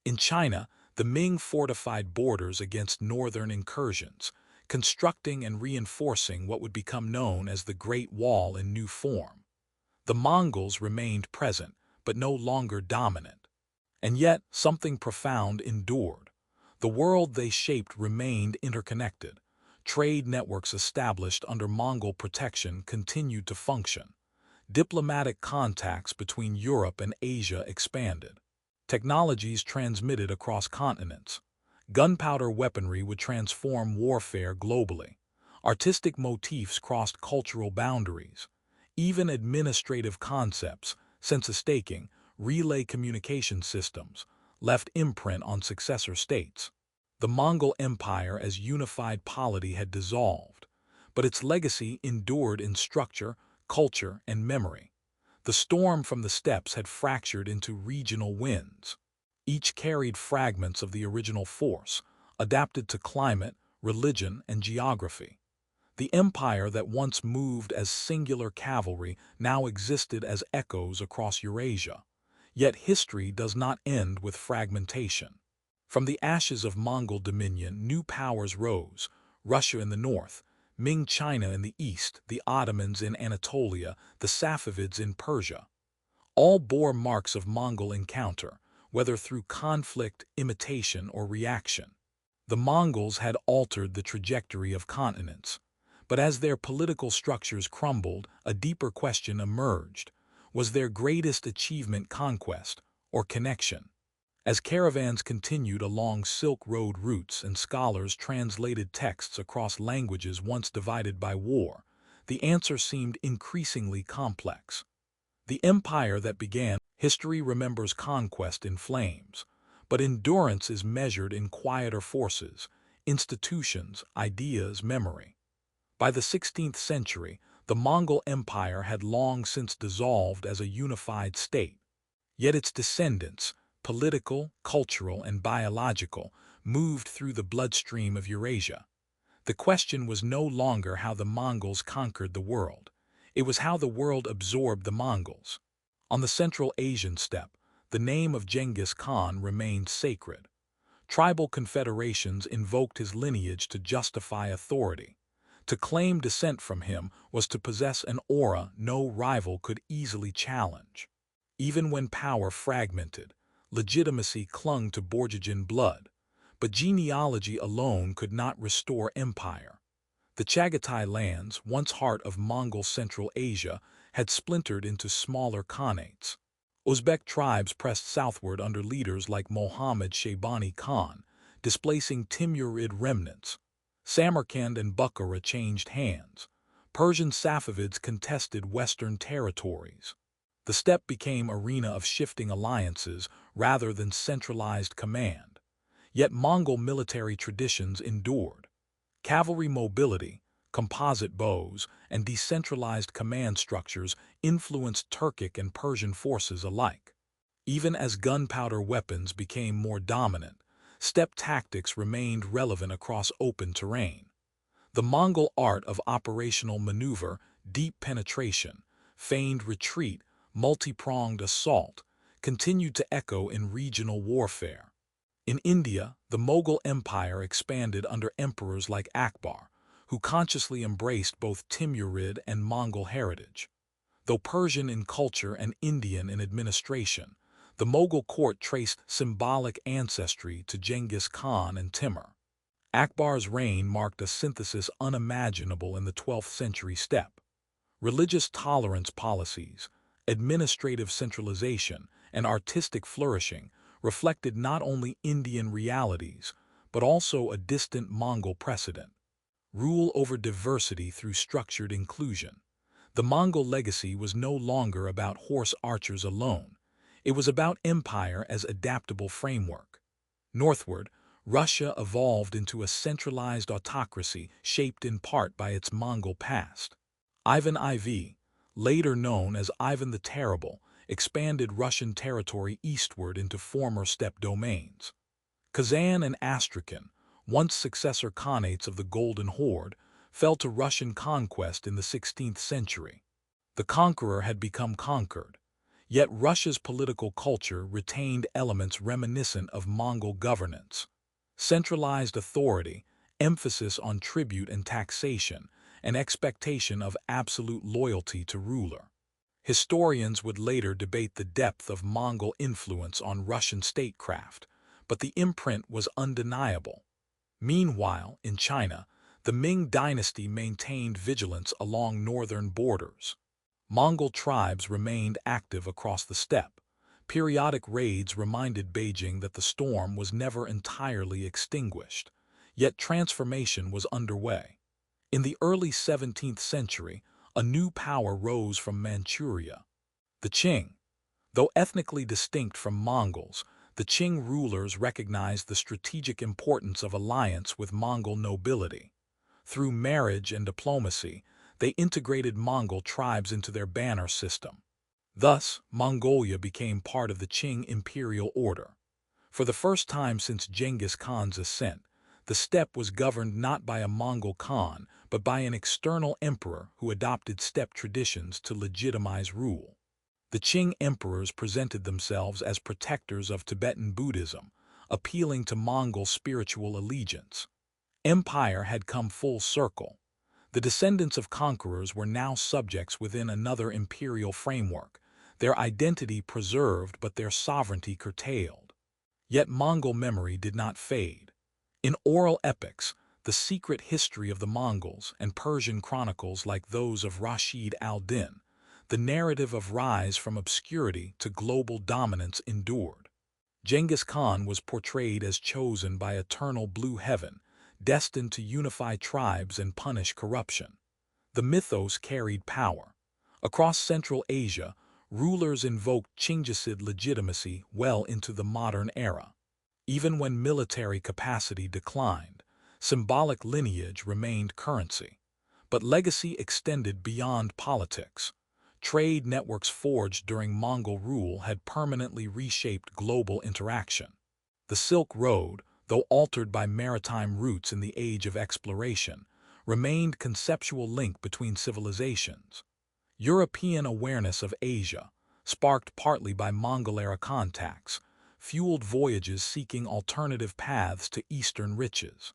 In China, the Ming fortified borders against northern incursions, constructing and reinforcing what would become known as the Great Wall in new form. The Mongols remained present, but no longer dominant. And yet, something profound endured. The world they shaped remained interconnected. Trade networks established under Mongol protection continued to function. Diplomatic contacts between Europe and Asia expanded. Technologies transmitted across continents. Gunpowder weaponry would transform warfare globally. Artistic motifs crossed cultural boundaries. Even administrative concepts, census staking, relay communication systems, left imprint on successor states. The Mongol Empire as unified polity had dissolved, but its legacy endured in structure, culture, and memory. The storm from the steppes had fractured into regional winds. Each carried fragments of the original force, adapted to climate, religion, and geography. The empire that once moved as singular cavalry now existed as echoes across Eurasia. Yet history does not end with fragmentation. From the ashes of Mongol dominion, new powers rose: Russia in the north, Ming China in the east, the Ottomans in Anatolia, the Safavids in Persia. All bore marks of Mongol encounter, whether through conflict, imitation, or reaction. The Mongols had altered the trajectory of continents. But as their political structures crumbled, a deeper question emerged. Was their greatest achievement conquest or connection? As caravans continued along Silk Road routes and scholars translated texts across languages once divided by war, the answer seemed increasingly complex. The empire that began, history remembers conquest in flames, but endurance is measured in quieter forces, institutions, ideas, memory. By the 16th century, the Mongol Empire had long since dissolved as a unified state. Yet its descendants, political, cultural, and biological, moved through the bloodstream of Eurasia. The question was no longer how the Mongols conquered the world. It was how the world absorbed the Mongols. On the Central Asian steppe, the name of Genghis Khan remained sacred. Tribal confederations invoked his lineage to justify authority. To claim descent from him was to possess an aura no rival could easily challenge. Even when power fragmented, legitimacy clung to Borjigin blood, but genealogy alone could not restore empire. The Chagatai lands, once heart of Mongol Central Asia, had splintered into smaller khanates. Uzbek tribes pressed southward under leaders like Mohammad Shaybani Khan, displacing Timurid remnants. Samarkand and Bukhara changed hands. Persian Safavids contested western territories. The steppe became arena of shifting alliances rather than centralized command. Yet Mongol military traditions endured. Cavalry mobility, composite bows, and decentralized command structures influenced Turkic and Persian forces alike. Even as gunpowder weapons became more dominant, steppe tactics remained relevant across open terrain. The Mongol art of operational maneuver, deep penetration, feigned retreat, multi-pronged assault, continued to echo in regional warfare. In India, the Mughal Empire expanded under emperors like Akbar, who consciously embraced both Timurid and Mongol heritage. Though Persian in culture and Indian in administration, the Mughal court traced symbolic ancestry to Genghis Khan and Timur. Akbar's reign marked a synthesis unimaginable in the 12th century steppe. Religious tolerance policies, administrative centralization, and artistic flourishing reflected not only Indian realities, but also a distant Mongol precedent. Rule over diversity through structured inclusion. The Mongol legacy was no longer about horse archers alone. It was about empire as adaptable framework. Northward, Russia evolved into a centralized autocracy shaped in part by its Mongol past. Ivan IV, later known as Ivan the Terrible, expanded Russian territory eastward into former steppe domains. Kazan and Astrakhan, once successor khanates of the Golden Horde, fell to Russian conquest in the 16th century. The conqueror had become conquered, yet Russia's political culture retained elements reminiscent of Mongol governance. Centralized authority, emphasis on tribute and taxation, and expectation of absolute loyalty to ruler. Historians would later debate the depth of Mongol influence on Russian statecraft, but the imprint was undeniable. Meanwhile, in China, the Ming dynasty maintained vigilance along northern borders. Mongol tribes remained active across the steppe. Periodic raids reminded Beijing that the storm was never entirely extinguished, yet transformation was underway. In the early 17th century, a new power rose from Manchuria. The Qing. Though ethnically distinct from Mongols, the Qing rulers recognized the strategic importance of alliance with Mongol nobility. Through marriage and diplomacy, they integrated Mongol tribes into their banner system. Thus, Mongolia became part of the Qing imperial order. For the first time since Genghis Khan's ascent, the steppe was governed not by a Mongol Khan, but by an external emperor who adopted steppe traditions to legitimize rule. The Qing emperors presented themselves as protectors of Tibetan Buddhism, appealing to Mongol spiritual allegiance. Empire had come full circle. The descendants of conquerors were now subjects within another imperial framework, their identity preserved but their sovereignty curtailed. Yet Mongol memory did not fade. In oral epics, the secret history of the Mongols and Persian chronicles like those of Rashid al-Din, the narrative of rise from obscurity to global dominance endured. Genghis Khan was portrayed as chosen by eternal blue heaven, destined to unify tribes and punish corruption. The mythos carried power. Across Central Asia, rulers invoked Chinggisid legitimacy well into the modern era. Even when military capacity declined, symbolic lineage remained currency. But legacy extended beyond politics. Trade networks forged during Mongol rule had permanently reshaped global interaction. The Silk Road, though altered by maritime routes in the age of exploration, remained conceptual link between civilizations. European awareness of Asia, sparked partly by Mongol-era contacts, fueled voyages seeking alternative paths to eastern riches.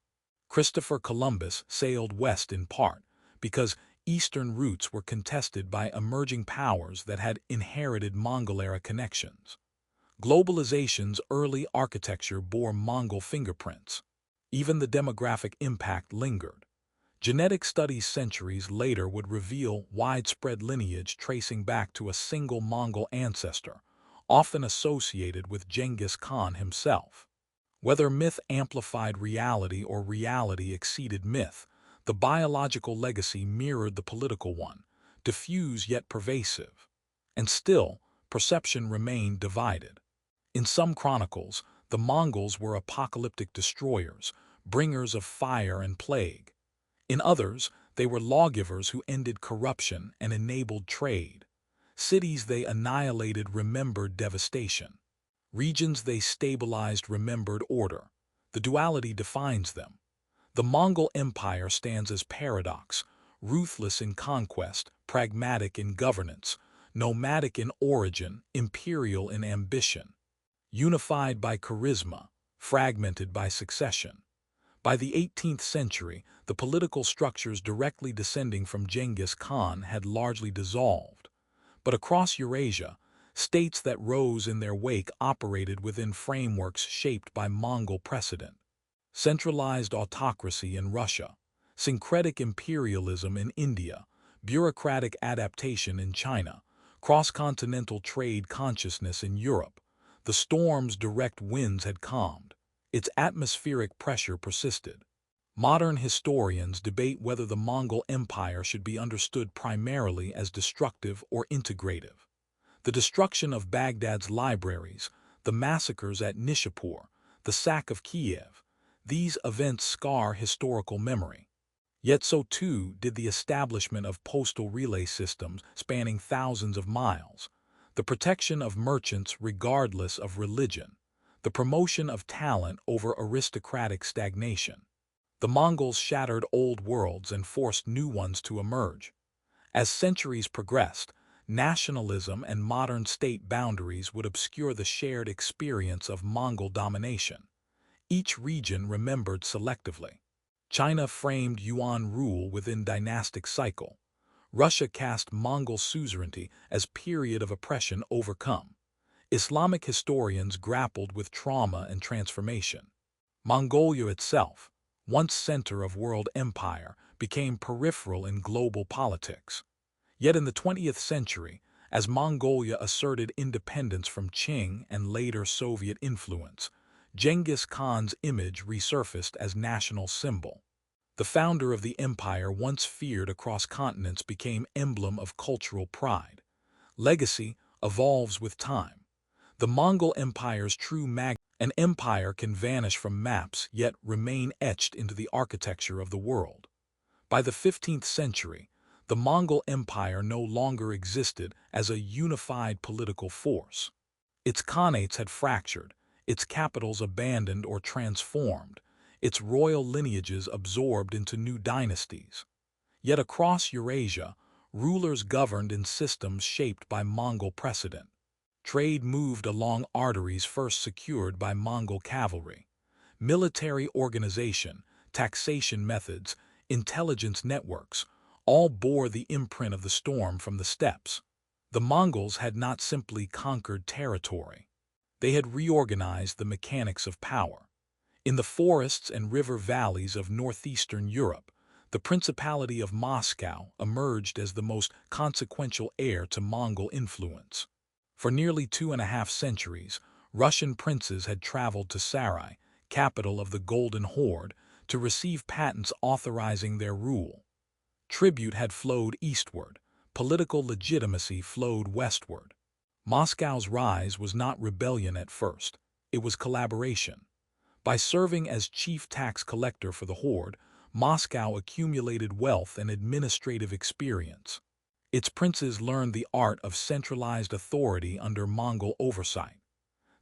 Christopher Columbus sailed west in part because eastern routes were contested by emerging powers that had inherited Mongol-era connections. Globalization's early architecture bore Mongol fingerprints. Even the demographic impact lingered. Genetic studies centuries later would reveal widespread lineage tracing back to a single Mongol ancestor, often associated with Genghis Khan himself. Whether myth amplified reality or reality exceeded myth, the biological legacy mirrored the political one, diffuse yet pervasive. And still, perception remained divided. In some chronicles, the Mongols were apocalyptic destroyers, bringers of fire and plague. In others, they were lawgivers who ended corruption and enabled trade. Cities they annihilated remembered devastation. Regions they stabilized remembered order. The duality defines them. The Mongol Empire stands as paradox, ruthless in conquest, pragmatic in governance, nomadic in origin, imperial in ambition. Unified by charisma, fragmented by succession. By the 18th century, the political structures directly descending from Genghis Khan had largely dissolved. But across Eurasia, states that rose in their wake operated within frameworks shaped by Mongol precedent. centralized autocracy in Russia, syncretic imperialism in India, bureaucratic adaptation in China, cross-continental trade consciousness in Europe. The storm's direct winds had calmed. Its atmospheric pressure persisted. Modern historians debate whether the Mongol Empire should be understood primarily as destructive or integrative. The destruction of Baghdad's libraries, the massacres at Nishapur, the sack of Kiev, these events scar historical memory. Yet so too did the establishment of postal relay systems spanning thousands of miles, the protection of merchants regardless of religion, the promotion of talent over aristocratic stagnation. The Mongols shattered old worlds and forced new ones to emerge. As centuries progressed, nationalism and modern state boundaries would obscure the shared experience of Mongol domination. Each region remembered selectively. China framed Yuan rule within dynastic cycle. Russia cast Mongol suzerainty as period of oppression overcome. Islamic historians grappled with trauma and transformation. Mongolia itself, once center of world empire, became peripheral in global politics. Yet in the 20th century, as Mongolia asserted independence from Qing and later Soviet influence, Genghis Khan's image resurfaced as national symbol. The founder of the empire, once feared across continents, became emblem of cultural pride. Legacy evolves with time. The Mongol Empire's true an empire can vanish from maps yet remain etched into the architecture of the world. By the 15th century, the Mongol Empire no longer existed as a unified political force. Its khanates had fractured, its capitals abandoned or transformed, its royal lineages absorbed into new dynasties. Yet across Eurasia, rulers governed in systems shaped by Mongol precedent. Trade moved along arteries first secured by Mongol cavalry. Military organization, taxation methods, intelligence networks, all bore the imprint of the storm from the steppes. The Mongols had not simply conquered territory. They had reorganized the mechanics of power. In the forests and river valleys of northeastern Europe, the Principality of Moscow emerged as the most consequential heir to Mongol influence. For nearly 2.5 centuries, Russian princes had traveled to Sarai, capital of the Golden Horde, to receive patents authorizing their rule. Tribute had flowed eastward, political legitimacy flowed westward. Moscow's rise was not rebellion at first, it was collaboration. By serving as chief tax collector for the horde, Moscow accumulated wealth and administrative experience. Its princes learned the art of centralized authority under Mongol oversight.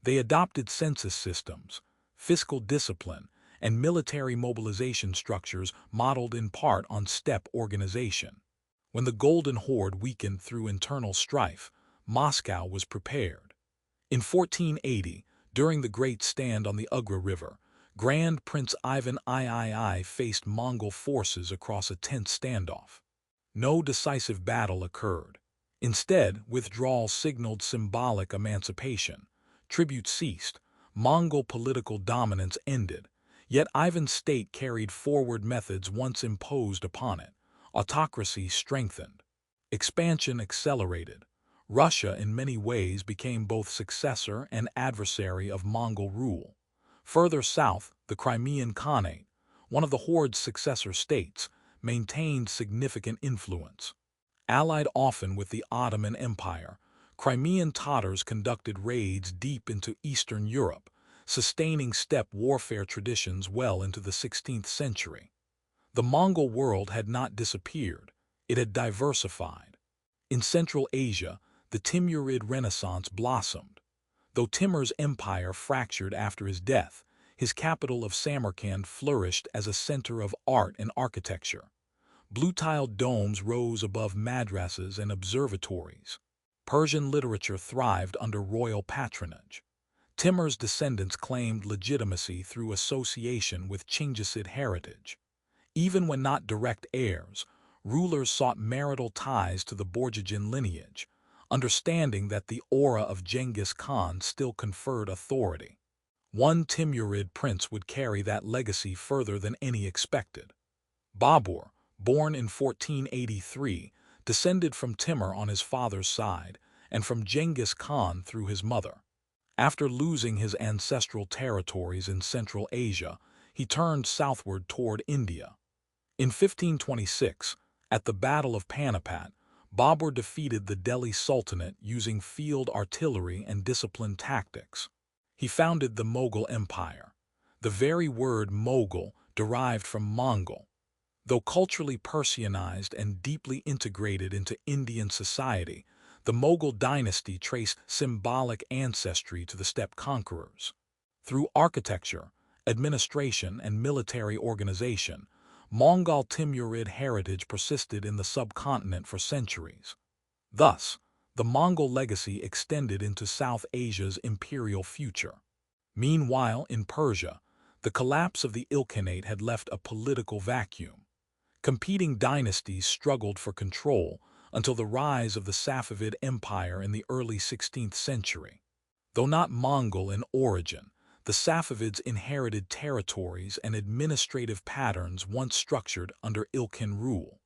They adopted census systems, fiscal discipline, and military mobilization structures modeled in part on steppe organization. When the Golden Horde weakened through internal strife, Moscow was prepared. In 1480, during the Great Stand on the Ugra River, Grand Prince Ivan III faced Mongol forces across a tense standoff. No decisive battle occurred. Instead, withdrawal signaled symbolic emancipation. Tribute ceased. Mongol political dominance ended. Yet Ivan's state carried forward methods once imposed upon it. Autocracy strengthened. Expansion accelerated. Russia in many ways became both successor and adversary of Mongol rule. Further south, the Crimean Khanate, one of the horde's successor states, maintained significant influence. Allied often with the Ottoman Empire, Crimean Tatars conducted raids deep into Eastern Europe, sustaining steppe warfare traditions well into the 16th century. The Mongol world had not disappeared, it had diversified. In Central Asia, the Timurid Renaissance blossomed. Though Timur's empire fractured after his death, his capital of Samarkand flourished as a center of art and architecture. Blue-tiled domes rose above madrasas and observatories. Persian literature thrived under royal patronage. Timur's descendants claimed legitimacy through association with Chinggisid heritage. Even when not direct heirs, rulers sought marital ties to the Borjigin lineage, understanding that the aura of Genghis Khan still conferred authority. One Timurid prince would carry that legacy further than any expected. Babur, born in 1483, descended from Timur on his father's side and from Genghis Khan through his mother. After losing his ancestral territories in Central Asia, he turned southward toward India. In 1526, at the Battle of Panipat, Babur defeated the Delhi Sultanate using field artillery and disciplined tactics. He founded the Mongol Empire. The very word Mogul derived from Mongol. Though culturally Persianized and deeply integrated into Indian society, the Mughal dynasty traced symbolic ancestry to the steppe conquerors. Through architecture, administration, and military organization, Mongol Timurid heritage persisted in the subcontinent for centuries. Thus, the Mongol legacy extended into South Asia's imperial future. Meanwhile, in Persia, the collapse of the Ilkhanate had left a political vacuum. Competing dynasties struggled for control until the rise of the Safavid Empire in the early 16th century. Though not Mongol in origin, the Safavids inherited territories and administrative patterns once structured under Ilkhan rule.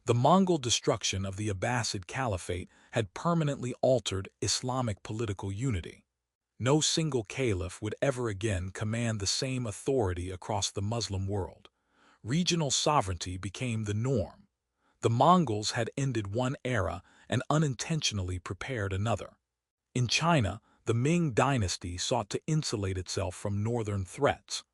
The Mongol destruction of the Abbasid Caliphate had permanently altered Islamic political unity. No single caliph would ever again command the same authority across the Muslim world. Regional sovereignty became the norm. The Mongols had ended one era and unintentionally prepared another. In China, the Ming dynasty sought to insulate itself from northern threats.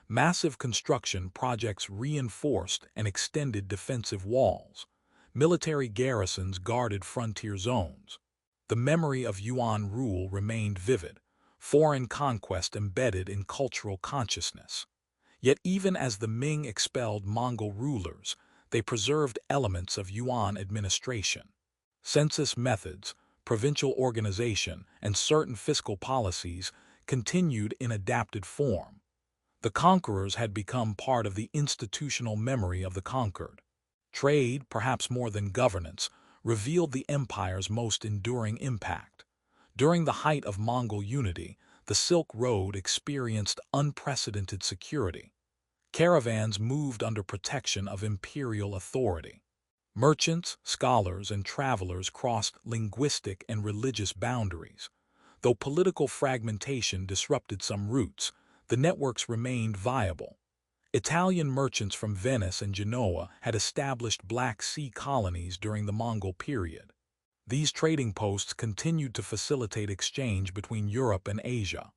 Massive construction projects reinforced and extended defensive walls. Military garrisons guarded frontier zones. The memory of Yuan rule remained vivid, foreign conquest embedded in cultural consciousness. Yet even as the Ming expelled Mongol rulers, they preserved elements of Yuan administration. Census methods, provincial organization, and certain fiscal policies continued in adapted form. The conquerors had become part of the institutional memory of the conquered. Trade, perhaps more than governance, revealed the empire's most enduring impact. During the height of Mongol unity, the Silk Road experienced unprecedented security. Caravans moved under protection of imperial authority. Merchants, scholars, and travelers crossed linguistic and religious boundaries. Though political fragmentation disrupted some routes, the networks remained viable. Italian merchants from Venice and Genoa had established Black Sea colonies during the Mongol period. These trading posts continued to facilitate exchange between Europe and Asia.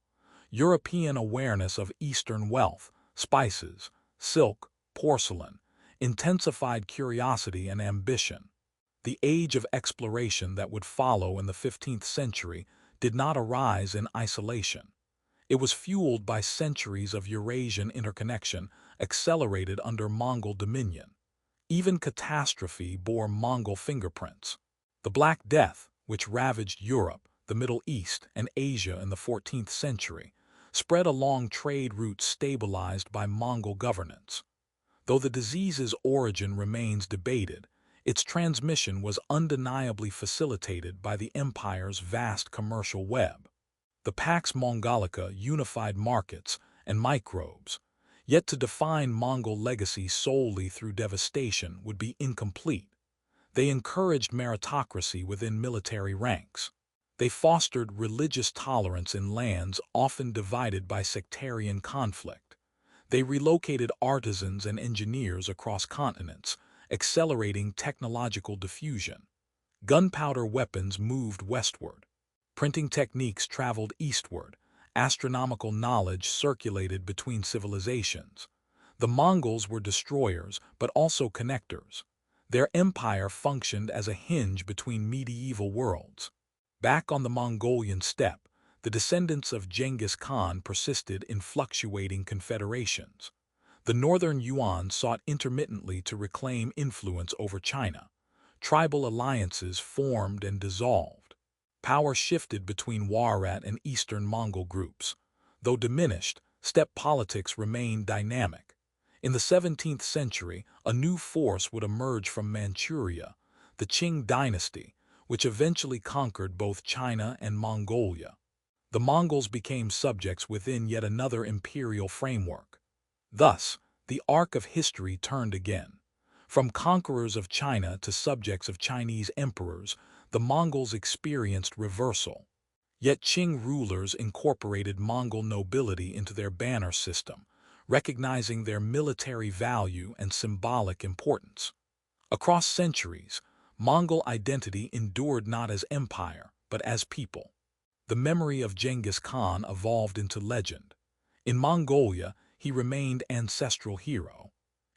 European awareness of Eastern wealth, spices, silk, porcelain, intensified curiosity and ambition. The age of exploration that would follow in the 15th century did not arise in isolation. It was fueled by centuries of Eurasian interconnection accelerated under Mongol dominion. Even catastrophe bore Mongol fingerprints. The Black Death, which ravaged Europe, the Middle East, and Asia in the 14th century, spread along trade routes stabilized by Mongol governance. Though the disease's origin remains debated, its transmission was undeniably facilitated by the empire's vast commercial web. The Pax Mongolica unified markets and microbes, yet to define Mongol legacy solely through devastation would be incomplete. They encouraged meritocracy within military ranks. They fostered religious tolerance in lands often divided by sectarian conflict. They relocated artisans and engineers across continents, accelerating technological diffusion. Gunpowder weapons moved westward. Printing techniques traveled eastward. Astronomical knowledge circulated between civilizations. The Mongols were destroyers, but also connectors. Their empire functioned as a hinge between medieval worlds. Back on the Mongolian steppe, the descendants of Genghis Khan persisted in fluctuating confederations. The northern Yuan sought intermittently to reclaim influence over China. Tribal alliances formed and dissolved. Power shifted between Warat and eastern Mongol groups. Though diminished, steppe politics remained dynamic. In the 17th century, a new force would emerge from Manchuria, the Qing dynasty, which eventually conquered both China and Mongolia. The Mongols became subjects within yet another imperial framework. Thus, the arc of history turned again. From conquerors of China to subjects of Chinese emperors, the Mongols experienced reversal. Yet Qing rulers incorporated Mongol nobility into their banner system, recognizing their military value and symbolic importance. Across centuries, Mongol identity endured not as empire, but as people. The memory of Genghis Khan evolved into legend. In Mongolia, he remained ancestral hero.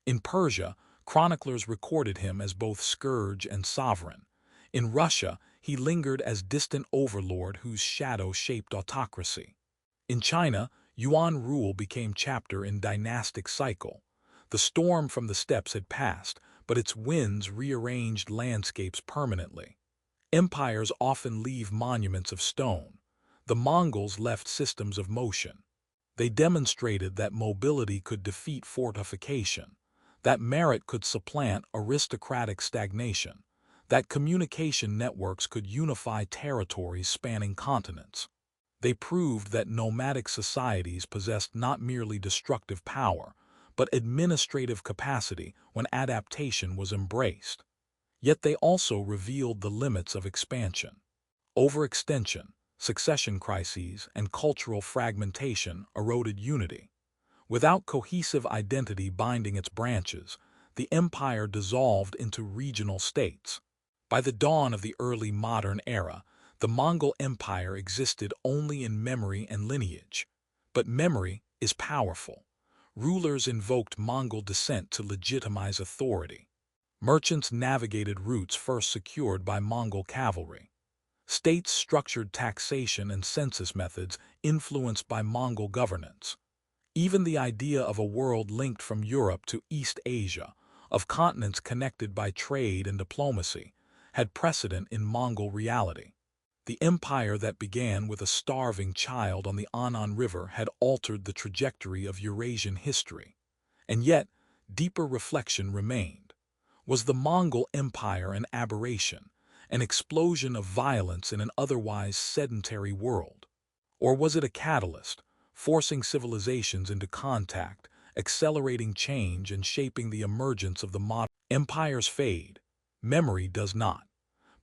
In Persia, chroniclers recorded him as both scourge and sovereign. In Russia, he lingered as distant overlord whose shadow shaped autocracy. In China, Yuan rule became chapter in dynastic cycle. The storm from the steppes had passed, but its winds rearranged landscapes permanently. Empires often leave monuments of stone. The Mongols left systems of motion. They demonstrated that mobility could defeat fortification, that merit could supplant aristocratic stagnation, that communication networks could unify territories spanning continents. They proved that nomadic societies possessed not merely destructive power, but administrative capacity when adaptation was embraced. Yet they also revealed the limits of expansion. Overextension, succession crises, and cultural fragmentation eroded unity. Without cohesive identity binding its branches, the empire dissolved into regional states. By the dawn of the early modern era, the Mongol Empire existed only in memory and lineage. But memory is powerful. Rulers invoked Mongol descent to legitimize authority. Merchants navigated routes first secured by Mongol cavalry. States structured taxation and census methods influenced by Mongol governance. Even the idea of a world linked from Europe to East Asia, of continents connected by trade and diplomacy, had precedent in Mongol reality. The empire that began with a starving child on the Anan River had altered the trajectory of Eurasian history. And yet, deeper reflection remained. Was the Mongol Empire an aberration, an explosion of violence in an otherwise sedentary world? Or was it a catalyst, forcing civilizations into contact, accelerating change and shaping the emergence of the modern? Empires fade. Memory does not.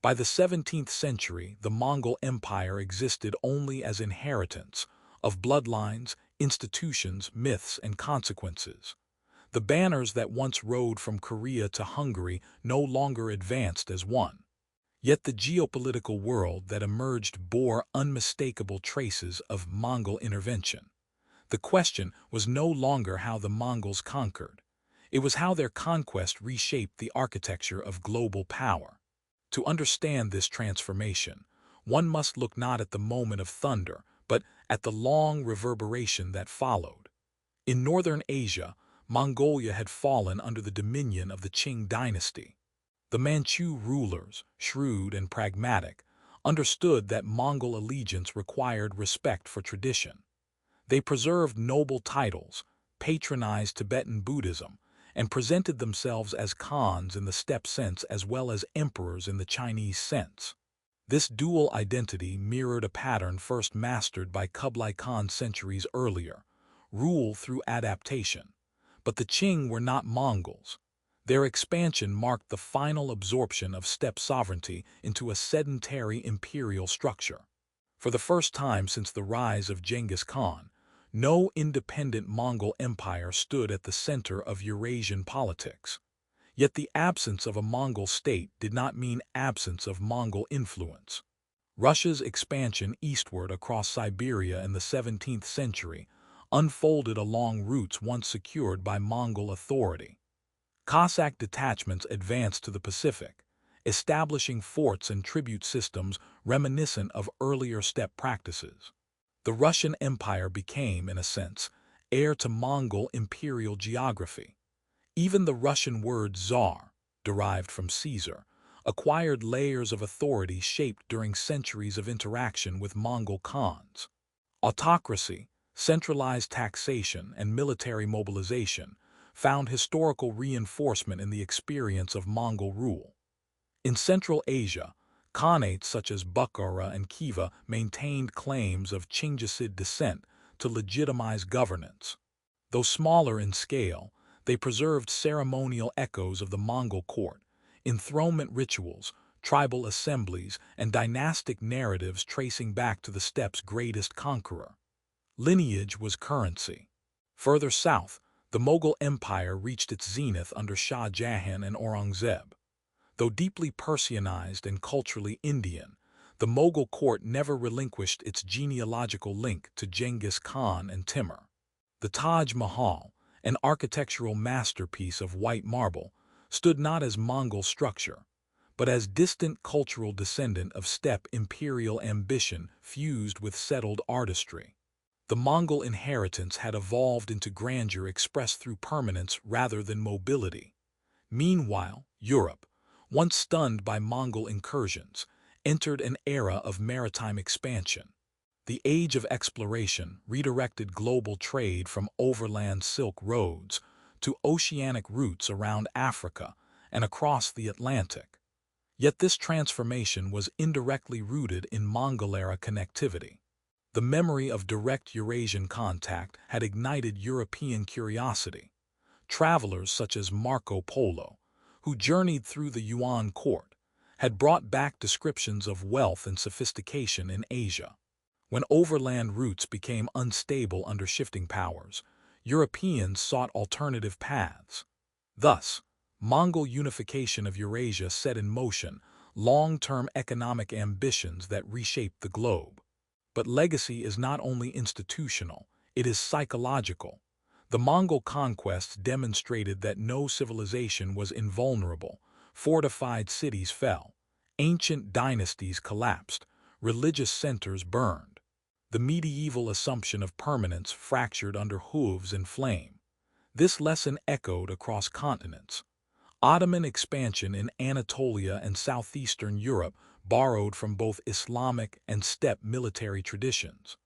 By the 17th century, the Mongol Empire existed only as inheritance of bloodlines, institutions, myths, and consequences. The banners that once rode from Korea to Hungary no longer advanced as one. Yet the geopolitical world that emerged bore unmistakable traces of Mongol intervention. The question was no longer how the Mongols conquered. It was how their conquest reshaped the architecture of global power. To understand this transformation, one must look not at the moment of thunder, but at the long reverberation that followed. In northern Asia, Mongolia had fallen under the dominion of the Qing dynasty. The Manchu rulers, shrewd and pragmatic, understood that Mongol allegiance required respect for tradition. They preserved noble titles, patronized Tibetan Buddhism, and presented themselves as Khans in the steppe sense as well as emperors in the Chinese sense. This dual identity mirrored a pattern first mastered by Kublai Khan centuries earlier, rule through adaptation. But the Qing were not Mongols. Their expansion marked the final absorption of steppe sovereignty into a sedentary imperial structure. For the first time since the rise of Genghis Khan, no independent Mongol empire stood at the center of Eurasian politics. Yet the absence of a Mongol state did not mean absence of Mongol influence. Russia's expansion eastward across Siberia in the 17th century unfolded along routes once secured by Mongol authority. Cossack detachments advanced to the Pacific, establishing forts and tribute systems reminiscent of earlier steppe practices. The Russian Empire became, in a sense, heir to Mongol imperial geography. Even the Russian word Tsar, derived from Caesar, acquired layers of authority shaped during centuries of interaction with Mongol Khans. Autocracy, centralized taxation, and military mobilization found historical reinforcement in the experience of Mongol rule. In Central Asia, Khanates such as Bukhara and Khiva maintained claims of Chinggisid descent to legitimize governance. Though smaller in scale, they preserved ceremonial echoes of the Mongol court, enthronement rituals, tribal assemblies, and dynastic narratives tracing back to the steppe's greatest conqueror. Lineage was currency. Further south, the Mughal Empire reached its zenith under Shah Jahan and Aurangzeb. Though deeply Persianized and culturally Indian, the Mughal court never relinquished its genealogical link to Genghis Khan and Timur. The Taj Mahal, an architectural masterpiece of white marble, stood not as Mongol structure, but as distant cultural descendant of steppe imperial ambition fused with settled artistry. The Mongol inheritance had evolved into grandeur expressed through permanence rather than mobility. Meanwhile, Europe, once stunned by Mongol incursions, entered an era of maritime expansion. The age of exploration redirected global trade from overland Silk roads to oceanic routes around Africa and across the Atlantic. Yet this transformation was indirectly rooted in Mongol-era connectivity. The memory of direct Eurasian contact had ignited European curiosity. Travelers such as Marco Polo, who journeyed through the Yuan court, had brought back descriptions of wealth and sophistication in Asia. When overland routes became unstable under shifting powers, Europeans sought alternative paths. Thus, Mongol unification of Eurasia set in motion long-term economic ambitions that reshaped the globe. But legacy is not only institutional, it is psychological. The Mongol conquests demonstrated that no civilization was invulnerable. Fortified cities fell, ancient dynasties collapsed, religious centers burned. The medieval assumption of permanence fractured under hooves and flame. This lesson echoed across continents. Ottoman expansion in Anatolia and southeastern Europe borrowed from both Islamic and steppe military traditions.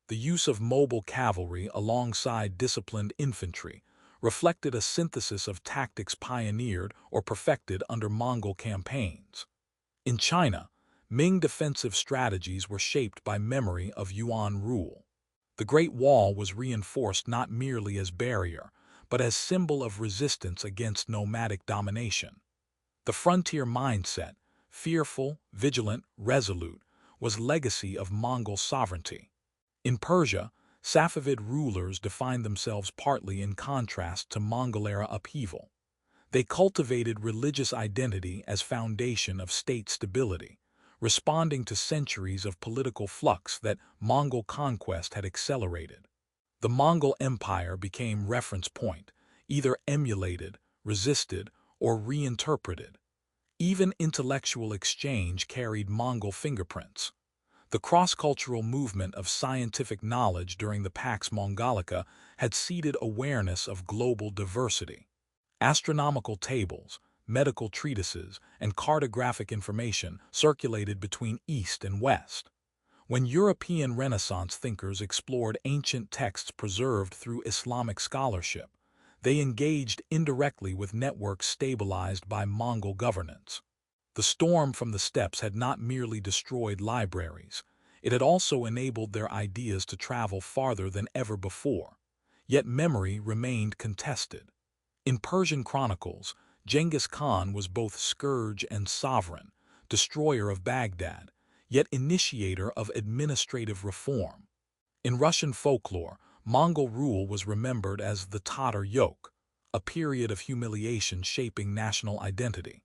The use of mobile cavalry alongside disciplined infantry reflected a synthesis of tactics pioneered or perfected under Mongol campaigns. In China, Ming defensive strategies were shaped by memory of Yuan rule. The Great Wall was reinforced not merely as barrier, but as symbol of resistance against nomadic domination. The frontier mindset, fearful, vigilant, resolute, was legacy of Mongol sovereignty. In Persia, Safavid rulers defined themselves partly in contrast to Mongol-era upheaval. They cultivated religious identity as foundation of state stability, responding to centuries of political flux that Mongol conquest had accelerated. The Mongol Empire became reference point, either emulated, resisted, or reinterpreted. Even intellectual exchange carried Mongol fingerprints. The cross-cultural movement of scientific knowledge during the Pax Mongolica had seeded awareness of global diversity. Astronomical tables, medical treatises, and cartographic information circulated between East and West. When European Renaissance thinkers explored ancient texts preserved through Islamic scholarship, they engaged indirectly with networks stabilized by Mongol governance. The storm from the steppes had not merely destroyed libraries, it had also enabled their ideas to travel farther than ever before. Yet memory remained contested. In Persian chronicles, Genghis Khan was both scourge and sovereign, destroyer of Baghdad, yet initiator of administrative reform. In Russian folklore, Mongol rule was remembered as the Tatar yoke, a period of humiliation shaping national identity.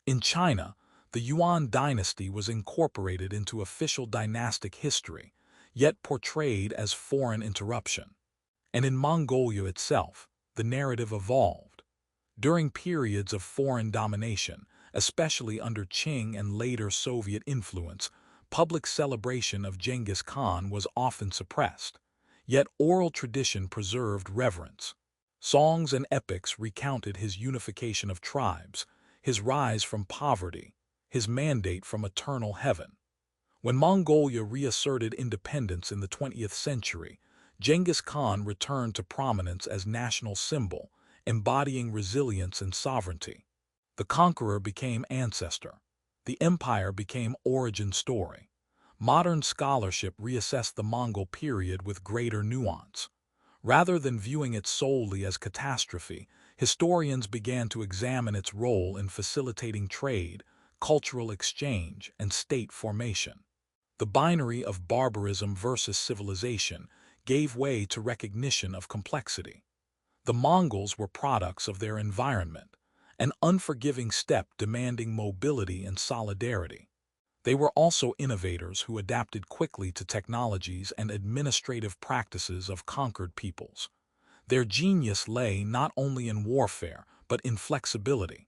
In China, the Yuan dynasty was incorporated into official dynastic history, yet portrayed as foreign interruption. And in Mongolia itself, the narrative evolved. During periods of foreign domination, especially under Qing and later Soviet influence, public celebration of Genghis Khan was often suppressed, yet oral tradition preserved reverence. Songs and epics recounted his unification of tribes, his rise from poverty, his mandate from eternal heaven. When Mongolia reasserted independence in the 20th century, Genghis Khan returned to prominence as national symbol, embodying resilience and sovereignty. The conqueror became ancestor. the empire became origin story. Modern scholarship reassessed the Mongol period with greater nuance. Rather than viewing it solely as catastrophe, historians began to examine its role in facilitating trade, cultural exchange, and state formation. The binary of barbarism versus civilization gave way to recognition of complexity. The Mongols were products of their environment, an unforgiving steppe demanding mobility and solidarity. They were also innovators who adapted quickly to technologies and administrative practices of conquered peoples. Their genius lay not only in warfare, but in flexibility.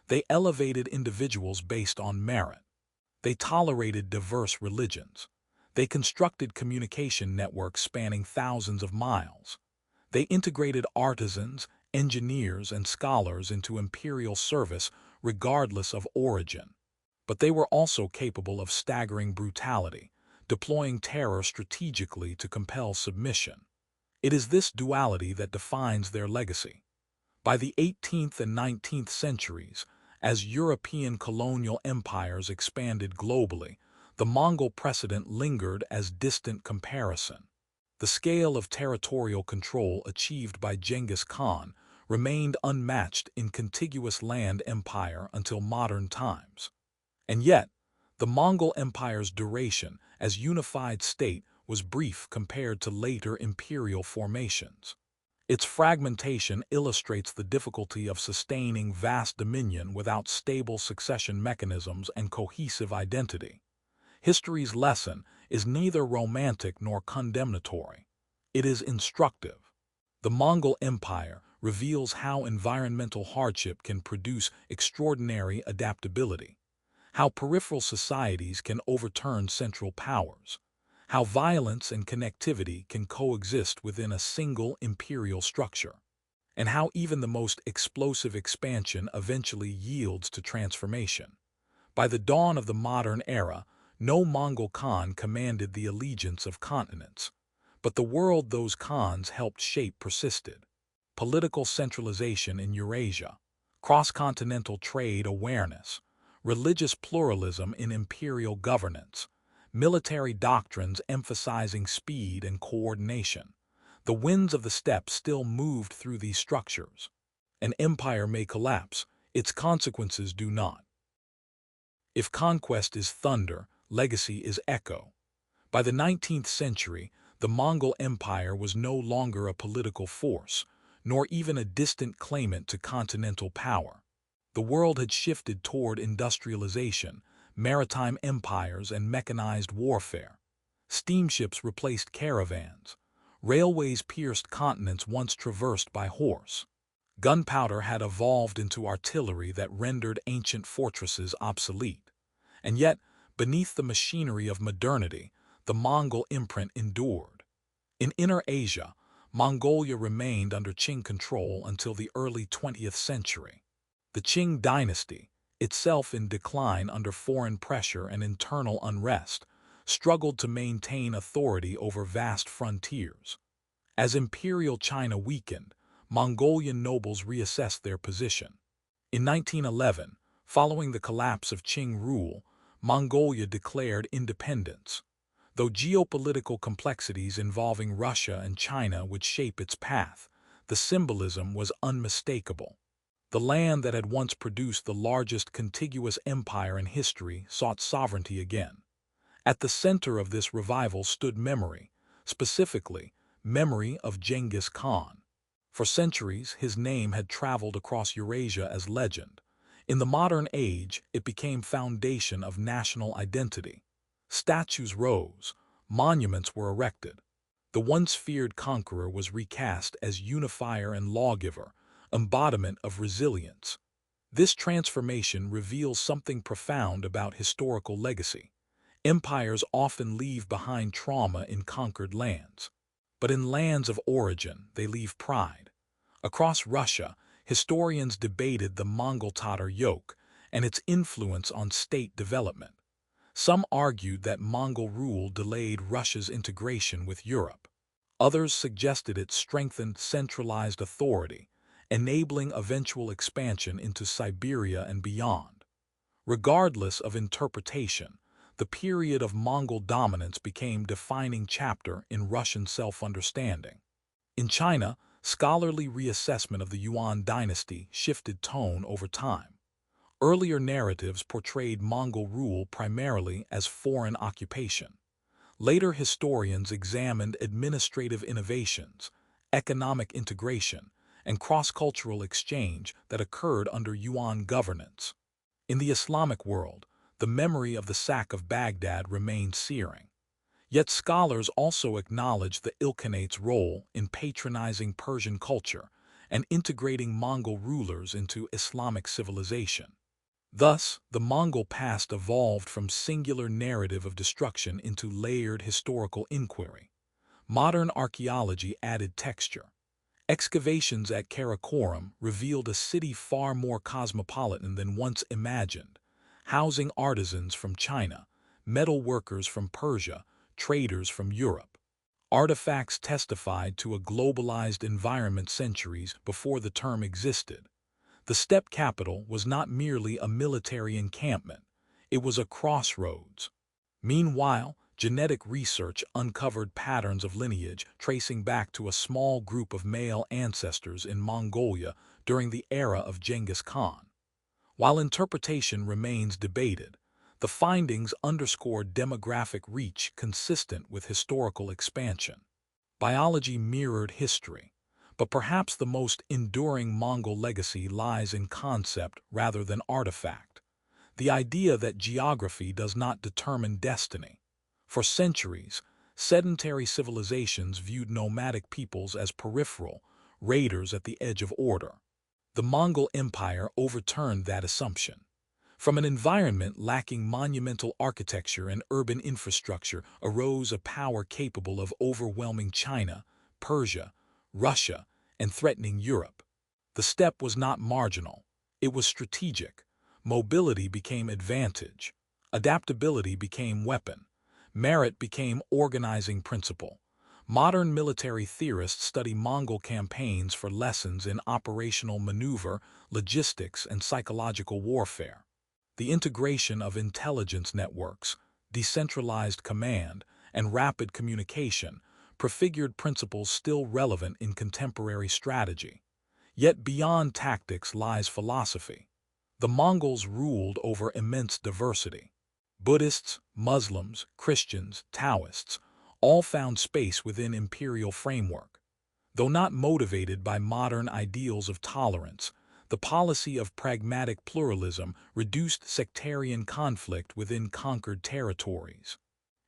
They elevated individuals based on merit. They tolerated diverse religions. They constructed communication networks spanning thousands of miles. They integrated artisans, engineers, and scholars into imperial service regardless of origin. But they were also capable of staggering brutality, deploying terror strategically to compel submission. It is this duality that defines their legacy. By the 18th and 19th centuries, as European colonial empires expanded globally, the Mongol precedent lingered as distant comparison. The scale of territorial control achieved by Genghis Khan remained unmatched in contiguous land empire until modern times. And yet, the Mongol Empire's duration as unified state was brief compared to later imperial formations. Its fragmentation illustrates the difficulty of sustaining vast dominion without stable succession mechanisms and cohesive identity. History's lesson is neither romantic nor condemnatory. It is instructive. The Mongol Empire reveals how environmental hardship can produce extraordinary adaptability, how peripheral societies can overturn central powers, how violence and connectivity can coexist within a single imperial structure, and how even the most explosive expansion eventually yields to transformation. By the dawn of the modern era, no Mongol Khan commanded the allegiance of continents, but the world those Khans helped shape persisted. Political centralization in Eurasia, cross-continental trade awareness, religious pluralism in imperial governance, military doctrines emphasizing speed and coordination. The winds of the steppe still moved through these structures. An empire may collapse, its consequences do not. If conquest is thunder, legacy is echo. By the 19th century, the Mongol Empire was no longer a political force, nor even a distant claimant to continental power. The world had shifted toward industrialization, maritime empires, and mechanized warfare. Steamships replaced caravans. Railways pierced continents once traversed by horse. Gunpowder had evolved into artillery that rendered ancient fortresses obsolete. And yet, beneath the machinery of modernity, the Mongol imprint endured. In Inner Asia, Mongolia remained under Qing control until the early 20th century. The Qing dynasty, itself in decline under foreign pressure and internal unrest, struggled to maintain authority over vast frontiers. As imperial China weakened, Mongolian nobles reassessed their position. In 1911, following the collapse of Qing rule, Mongolia declared independence. Though geopolitical complexities involving Russia and China would shape its path, the symbolism was unmistakable. The land that had once produced the largest contiguous empire in history sought sovereignty again. At the center of this revival stood memory, specifically, memory of Genghis Khan. For centuries, his name had traveled across Eurasia as legend. In the modern age, it became foundation of national identity. Statues rose, monuments were erected. The once feared conqueror was recast as unifier and lawgiver, embodiment of resilience. This transformation reveals something profound about historical legacy. Empires often leave behind trauma in conquered lands. But in lands of origin, they leave pride. Across Russia, historians debated the Mongol-Tatar yoke and its influence on state development. Some argued that Mongol rule delayed Russia's integration with Europe. Others suggested it strengthened centralized authority, enabling eventual expansion into Siberia and beyond. Regardless of interpretation, the period of Mongol dominance became a defining chapter in Russian self-understanding. In China, scholarly reassessment of the Yuan dynasty shifted tone over time. Earlier narratives portrayed Mongol rule primarily as foreign occupation. Later historians examined administrative innovations, economic integration, and cross-cultural exchange that occurred under Yuan governance. In the Islamic world, the memory of the sack of Baghdad remained searing. Yet scholars also acknowledge the Ilkhanate's role in patronizing Persian culture and integrating Mongol rulers into Islamic civilization. Thus, the Mongol past evolved from singular narrative of destruction into layered historical inquiry. Modern archaeology added texture. Excavations at Karakoram revealed a city far more cosmopolitan than once imagined, housing artisans from China, metal workers from Persia, traders from Europe. Artifacts testified to a globalized environment centuries before the term existed. The steppe capital was not merely a military encampment, it was a crossroads. Meanwhile, genetic research uncovered patterns of lineage tracing back to a small group of male ancestors in Mongolia during the era of Genghis Khan. While interpretation remains debated, the findings underscore demographic reach consistent with historical expansion. Biology mirrored history, but perhaps the most enduring Mongol legacy lies in concept rather than artifact. The idea that geography does not determine destiny. For centuries, sedentary civilizations viewed nomadic peoples as peripheral, raiders at the edge of order. The Mongol Empire overturned that assumption. From an environment lacking monumental architecture and urban infrastructure arose a power capable of overwhelming China, Persia, Russia, and threatening Europe. The steppe was not marginal, it was strategic. Mobility became advantage. Adaptability became weapon. Merit became organizing principle. Modern military theorists study Mongol campaigns for lessons in operational maneuver, logistics, and psychological warfare. The integration of intelligence networks, decentralized command, and rapid communication prefigured principles still relevant in contemporary strategy. Yet beyond tactics lies philosophy. The Mongols ruled over immense diversity. Buddhists, Muslims, Christians, Taoists all found space within imperial framework. Though not motivated by modern ideals of tolerance, the policy of pragmatic pluralism reduced sectarian conflict within conquered territories.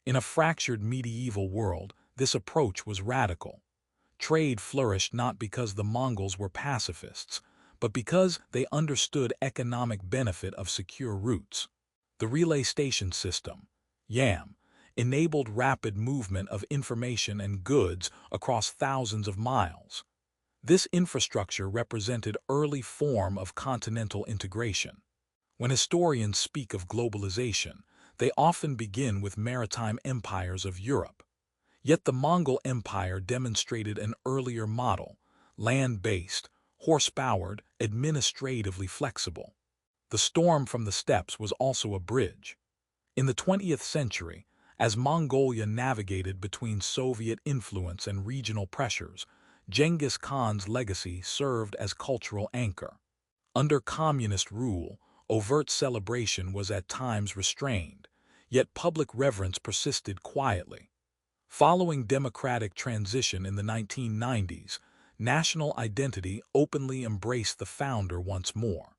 In a fractured medieval world, this approach was radical. Trade flourished not because the Mongols were pacifists, but because they understood economic benefit of secure routes. The relay station system, YAM, enabled rapid movement of information and goods across thousands of miles. This infrastructure represented early form of continental integration. When historians speak of globalization, they often begin with maritime empires of Europe. Yet the Mongol Empire demonstrated an earlier model, land-based, horse-powered, administratively flexible. The storm from the steppes was also a bridge. In the 20th century, as Mongolia navigated between Soviet influence and regional pressures, Genghis Khan's legacy served as cultural anchor. Under communist rule, overt celebration was at times restrained, yet public reverence persisted quietly. Following democratic transition in the 1990s, national identity openly embraced the founder once more.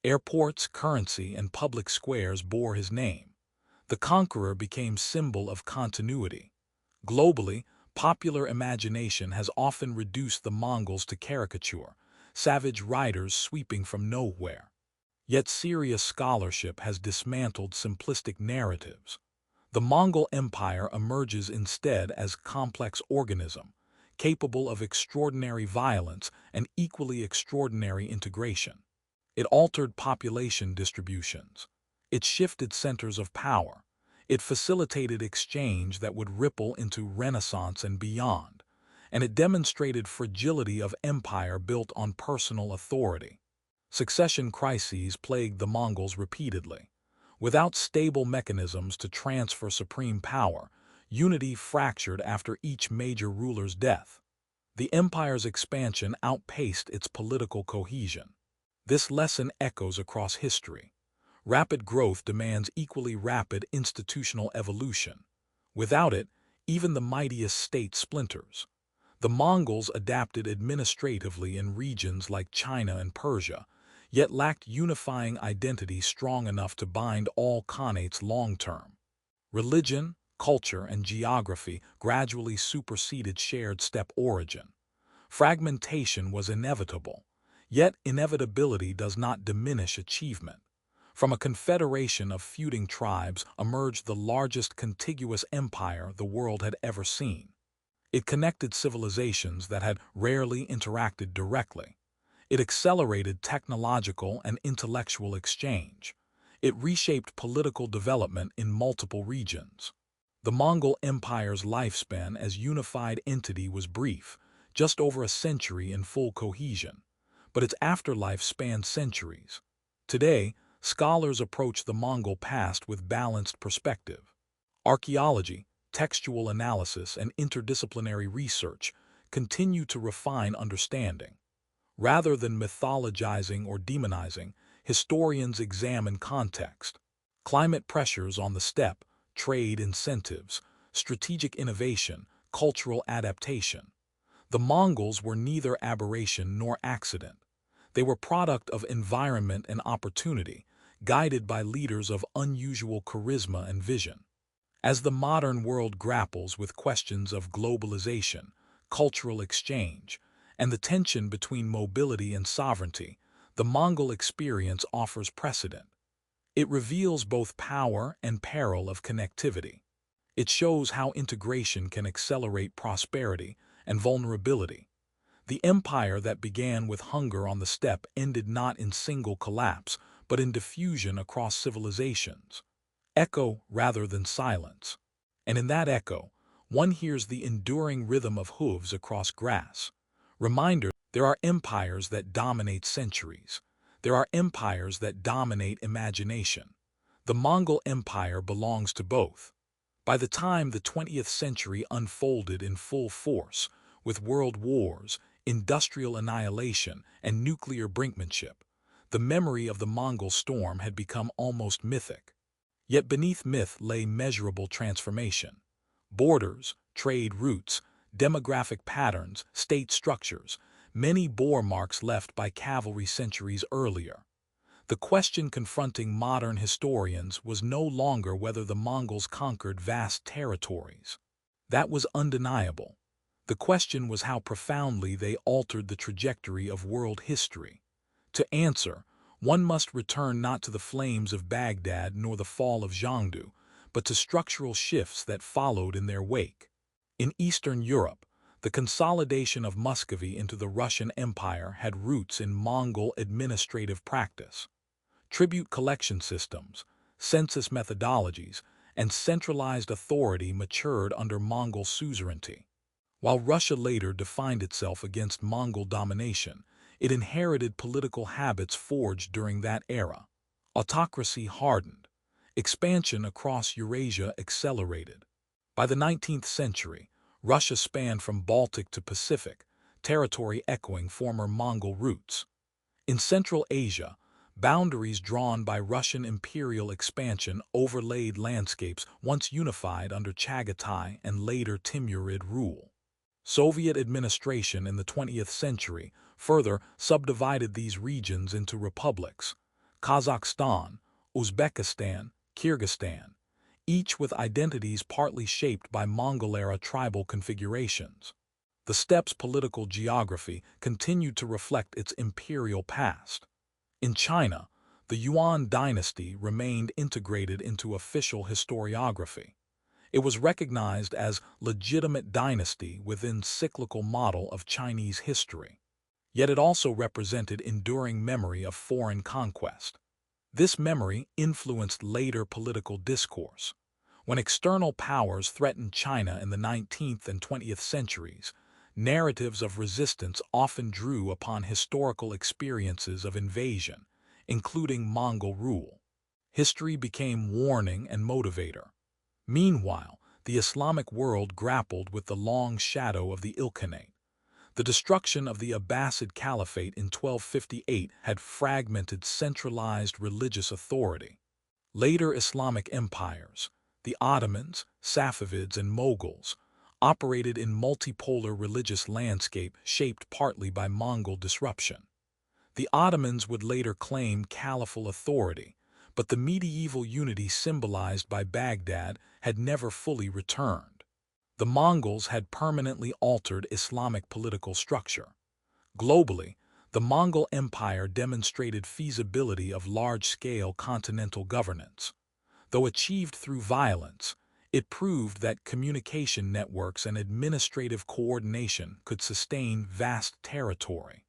Airports, currency, and public squares bore his name. The conqueror became symbol of continuity. Globally, popular imagination has often reduced the Mongols to caricature, savage riders sweeping from nowhere. Yet serious scholarship has dismantled simplistic narratives. The Mongol Empire emerges instead as complex organism, capable of extraordinary violence and equally extraordinary integration. It altered population distributions. It shifted centers of power. It facilitated exchange that would ripple into Renaissance and beyond. And it demonstrated fragility of empire built on personal authority. Succession crises plagued the Mongols repeatedly. Without stable mechanisms to transfer supreme power, unity fractured after each major ruler's death. The empire's expansion outpaced its political cohesion. This lesson echoes across history. Rapid growth demands equally rapid institutional evolution. Without it, even the mightiest state splinters. The Mongols adapted administratively in regions like China and Persia, yet lacked unifying identity strong enough to bind all khanates long-term. Religion, culture, and geography gradually superseded shared steppe origin. Fragmentation was inevitable, yet inevitability does not diminish achievement. From a confederation of feuding tribes emerged the largest contiguous empire the world had ever seen. It connected civilizations that had rarely interacted directly. It accelerated technological and intellectual exchange. It reshaped political development in multiple regions. The Mongol Empire's lifespan as unified entity was brief, just over a century in full cohesion, but its afterlife spanned centuries. Today, scholars approach the Mongol past with balanced perspective. Archaeology, textual analysis, and interdisciplinary research continue to refine understanding. Rather than mythologizing or demonizing, historians examine context. Climate pressures on the steppe, trade incentives, strategic innovation, cultural adaptation. The Mongols were neither aberration nor accident. They were product of environment and opportunity, guided by leaders of unusual charisma and vision. As the modern world grapples with questions of globalization, cultural exchange, and the tension between mobility and sovereignty, the Mongol experience offers precedent. It reveals both power and peril of connectivity. It shows how integration can accelerate prosperity and vulnerability. The empire that began with hunger on the steppe ended not in single collapse, but in diffusion across civilizations. Echo rather than silence. And in that echo, one hears the enduring rhythm of hooves across grass. Reminder, there are empires that dominate centuries. There are empires that dominate imagination. The Mongol Empire belongs to both. By the time the 20th century unfolded in full force, with world wars, industrial annihilation, and nuclear brinkmanship, the memory of the Mongol storm had become almost mythic. Yet beneath myth lay measurable transformation. Borders, trade routes, demographic patterns, state structures, many bore marks left by cavalry centuries earlier. The question confronting modern historians was no longer whether the Mongols conquered vast territories. That was undeniable. The question was how profoundly they altered the trajectory of world history. To answer, one must return not to the flames of Baghdad nor the fall of Zhengdu, but to structural shifts that followed in their wake. In Eastern Europe, the consolidation of Muscovy into the Russian Empire had roots in Mongol administrative practice. Tribute collection systems, census methodologies, and centralized authority matured under Mongol suzerainty. While Russia later defined itself against Mongol domination, it inherited political habits forged during that era. Autocracy hardened. Expansion across Eurasia accelerated. By the 19th century, Russia spanned from Baltic to Pacific, territory echoing former Mongol roots. In Central Asia, boundaries drawn by Russian imperial expansion overlaid landscapes once unified under Chagatai and later Timurid rule. Soviet administration in the 20th century further subdivided these regions into republics: Kazakhstan, Uzbekistan, Kyrgyzstan, each with identities partly shaped by Mongol-era tribal configurations. The steppe's political geography continued to reflect its imperial past. In China, the Yuan dynasty remained integrated into official historiography. It was recognized as legitimate dynasty within cyclical model of Chinese history. Yet it also represented enduring memory of foreign conquest. This memory influenced later political discourse. When external powers threatened China in the 19th and 20th centuries, narratives of resistance often drew upon historical experiences of invasion, including Mongol rule. History became warning and motivator. Meanwhile, the Islamic world grappled with the long shadow of the Ilkhanate. The destruction of the Abbasid Caliphate in 1258 had fragmented centralized religious authority. Later Islamic empires, the Ottomans, Safavids, and Moguls, operated in multipolar religious landscape shaped partly by Mongol disruption. The Ottomans would later claim caliphal authority, but the medieval unity symbolized by Baghdad had never fully returned. The Mongols had permanently altered Islamic political structure. Globally, the Mongol Empire demonstrated feasibility of large-scale continental governance. Though achieved through violence, it proved that communication networks and administrative coordination could sustain vast territory.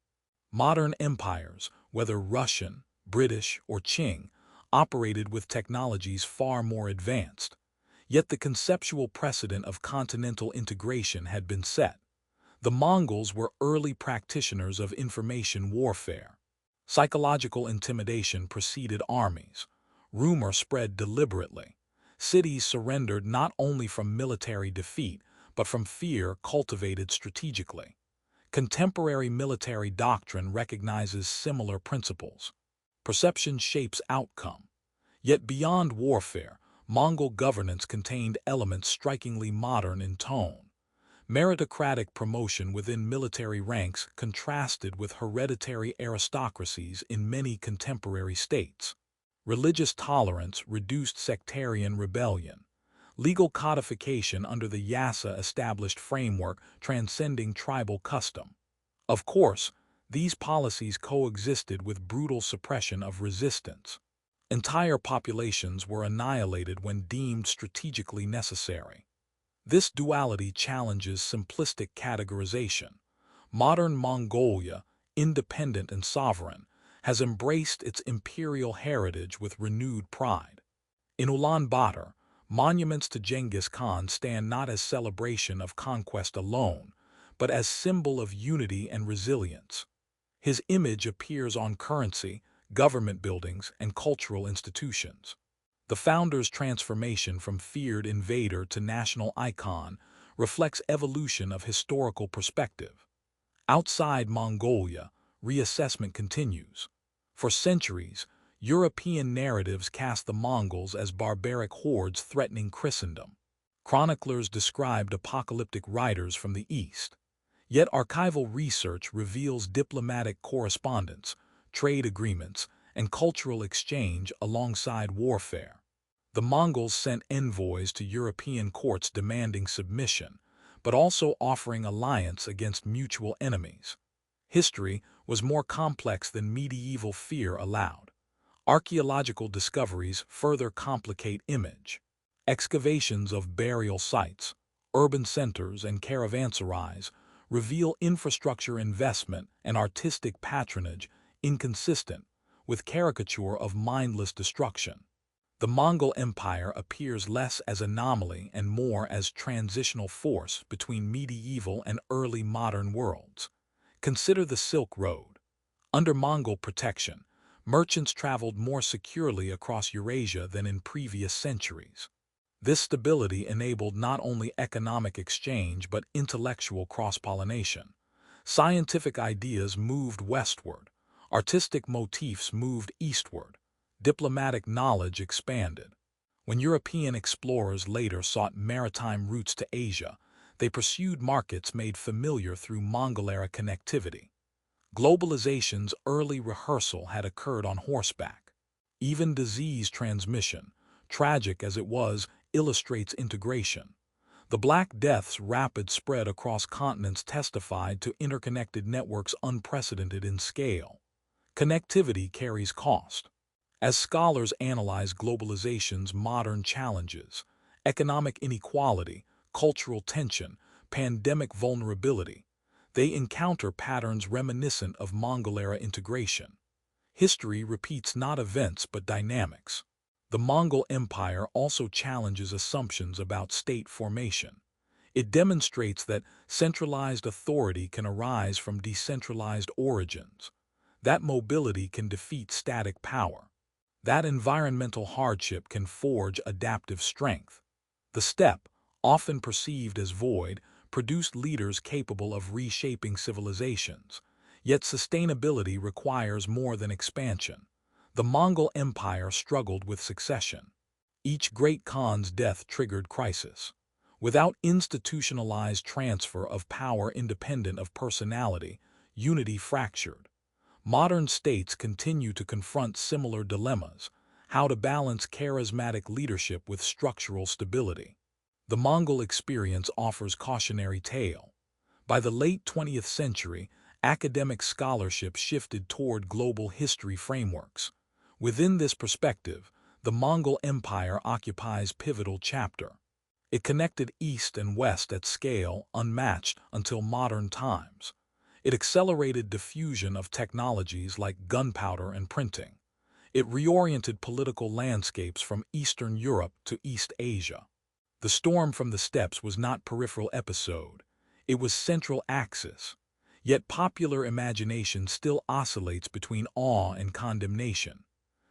Modern empires, whether Russian, British, or Qing, operated with technologies far more advanced. Yet the conceptual precedent of continental integration had been set. The Mongols were early practitioners of information warfare. Psychological intimidation preceded armies. Rumor spread deliberately. Cities surrendered not only from military defeat, but from fear cultivated strategically. Contemporary military doctrine recognizes similar principles. Perception shapes outcome. Yet beyond warfare, Mongol governance contained elements strikingly modern in tone. Meritocratic promotion within military ranks contrasted with hereditary aristocracies in many contemporary states. Religious tolerance reduced sectarian rebellion. Legal codification under the Yasa established framework transcending tribal custom. Of course, these policies coexisted with brutal suppression of resistance. Entire populations were annihilated when deemed strategically necessary. This duality challenges simplistic categorization. Modern Mongolia, independent and sovereign, has embraced its imperial heritage with renewed pride. In Ulaanbaatar, monuments to Genghis Khan stand not as celebration of conquest alone, but as symbol of unity and resilience. His image appears on currency, government buildings, and cultural institutions. The founder's transformation from feared invader to national icon reflects evolution of historical perspective. Outside Mongolia, reassessment continues. For centuries, European narratives cast the Mongols as barbaric hordes threatening Christendom. Chroniclers described apocalyptic riders from the east. Yet archival research reveals diplomatic correspondence, trade agreements, and cultural exchange alongside warfare. The Mongols sent envoys to European courts demanding submission, but also offering alliance against mutual enemies. History was more complex than medieval fear allowed. Archaeological discoveries further complicate image. Excavations of burial sites, urban centers, and caravanserais reveal infrastructure investment and artistic patronage inconsistent with caricature of mindless destruction. The Mongol Empire appears less as anomaly and more as transitional force between medieval and early modern worlds. Consider the Silk Road. Under Mongol protection, merchants traveled more securely across Eurasia than in previous centuries. This stability enabled not only economic exchange but intellectual cross-pollination. Scientific ideas moved westward, artistic motifs moved eastward, diplomatic knowledge expanded. When European explorers later sought maritime routes to Asia, they pursued markets made familiar through Mongol-era connectivity. Globalization's early rehearsal had occurred on horseback. Even disease transmission, tragic as it was, illustrates integration. The Black Death's rapid spread across continents testified to interconnected networks unprecedented in scale. Connectivity carries cost. As scholars analyze globalization's modern challenges, economic inequality, cultural tension, pandemic vulnerability, they encounter patterns reminiscent of Mongol-era integration. History repeats not events but dynamics. The Mongol Empire also challenges assumptions about state formation. It demonstrates that centralized authority can arise from decentralized origins, that mobility can defeat static power. That environmental hardship can forge adaptive strength. The steppe, often perceived as void, produced leaders capable of reshaping civilizations. Yet sustainability requires more than expansion. The Mongol Empire struggled with succession. Each great Khan's death triggered crisis. Without institutionalized transfer of power independent of personality, unity fractured. Modern states continue to confront similar dilemmas: how to balance charismatic leadership with structural stability. The Mongol experience offers cautionary tale. By the late 20th century, academic scholarship shifted toward global history frameworks. Within this perspective, the Mongol Empire occupies pivotal chapter. It connected East and West at scale unmatched until modern times. It accelerated diffusion of technologies like gunpowder and printing. It reoriented political landscapes from Eastern Europe to East Asia. The storm from the steppes was not peripheral episode. It was central axis. Yet popular imagination still oscillates between awe and condemnation.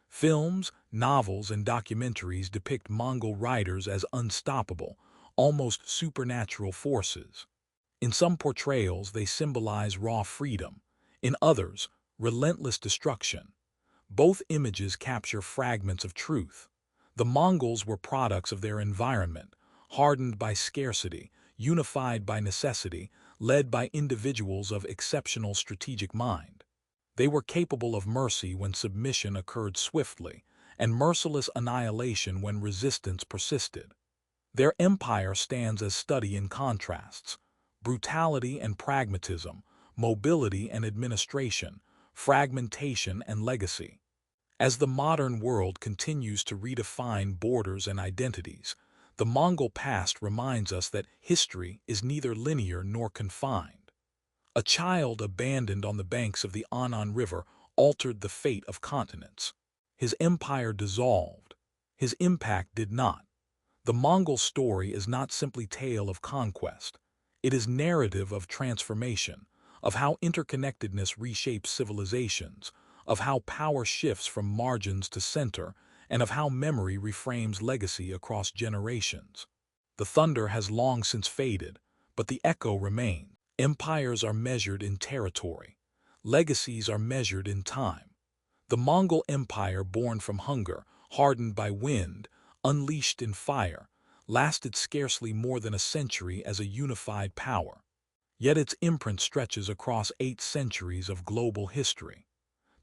Films, novels, and documentaries depict Mongol riders as unstoppable, almost supernatural forces. In some portrayals, they symbolize raw freedom. In others, relentless destruction. Both images capture fragments of truth. The Mongols were products of their environment, hardened by scarcity, unified by necessity, led by individuals of exceptional strategic mind. They were capable of mercy when submission occurred swiftly, and merciless annihilation when resistance persisted. Their empire stands as study in contrasts: brutality and pragmatism, mobility and administration, fragmentation and legacy. As the modern world continues to redefine borders and identities, the Mongol past reminds us that history is neither linear nor confined. A child abandoned on the banks of the Anan River altered the fate of continents. His empire dissolved. His impact did not. The Mongol story is not simply tale of conquest. It is narrative of transformation, of how interconnectedness reshapes civilizations, of how power shifts from margins to center, and of how memory reframes legacy across generations. The thunder has long since faded, but the echo remains. Empires are measured in territory. Legacies are measured in time. The Mongol Empire, born from hunger, hardened by wind, unleashed in fire, lasted scarcely more than a century as a unified power. Yet its imprint stretches across 8 centuries of global history.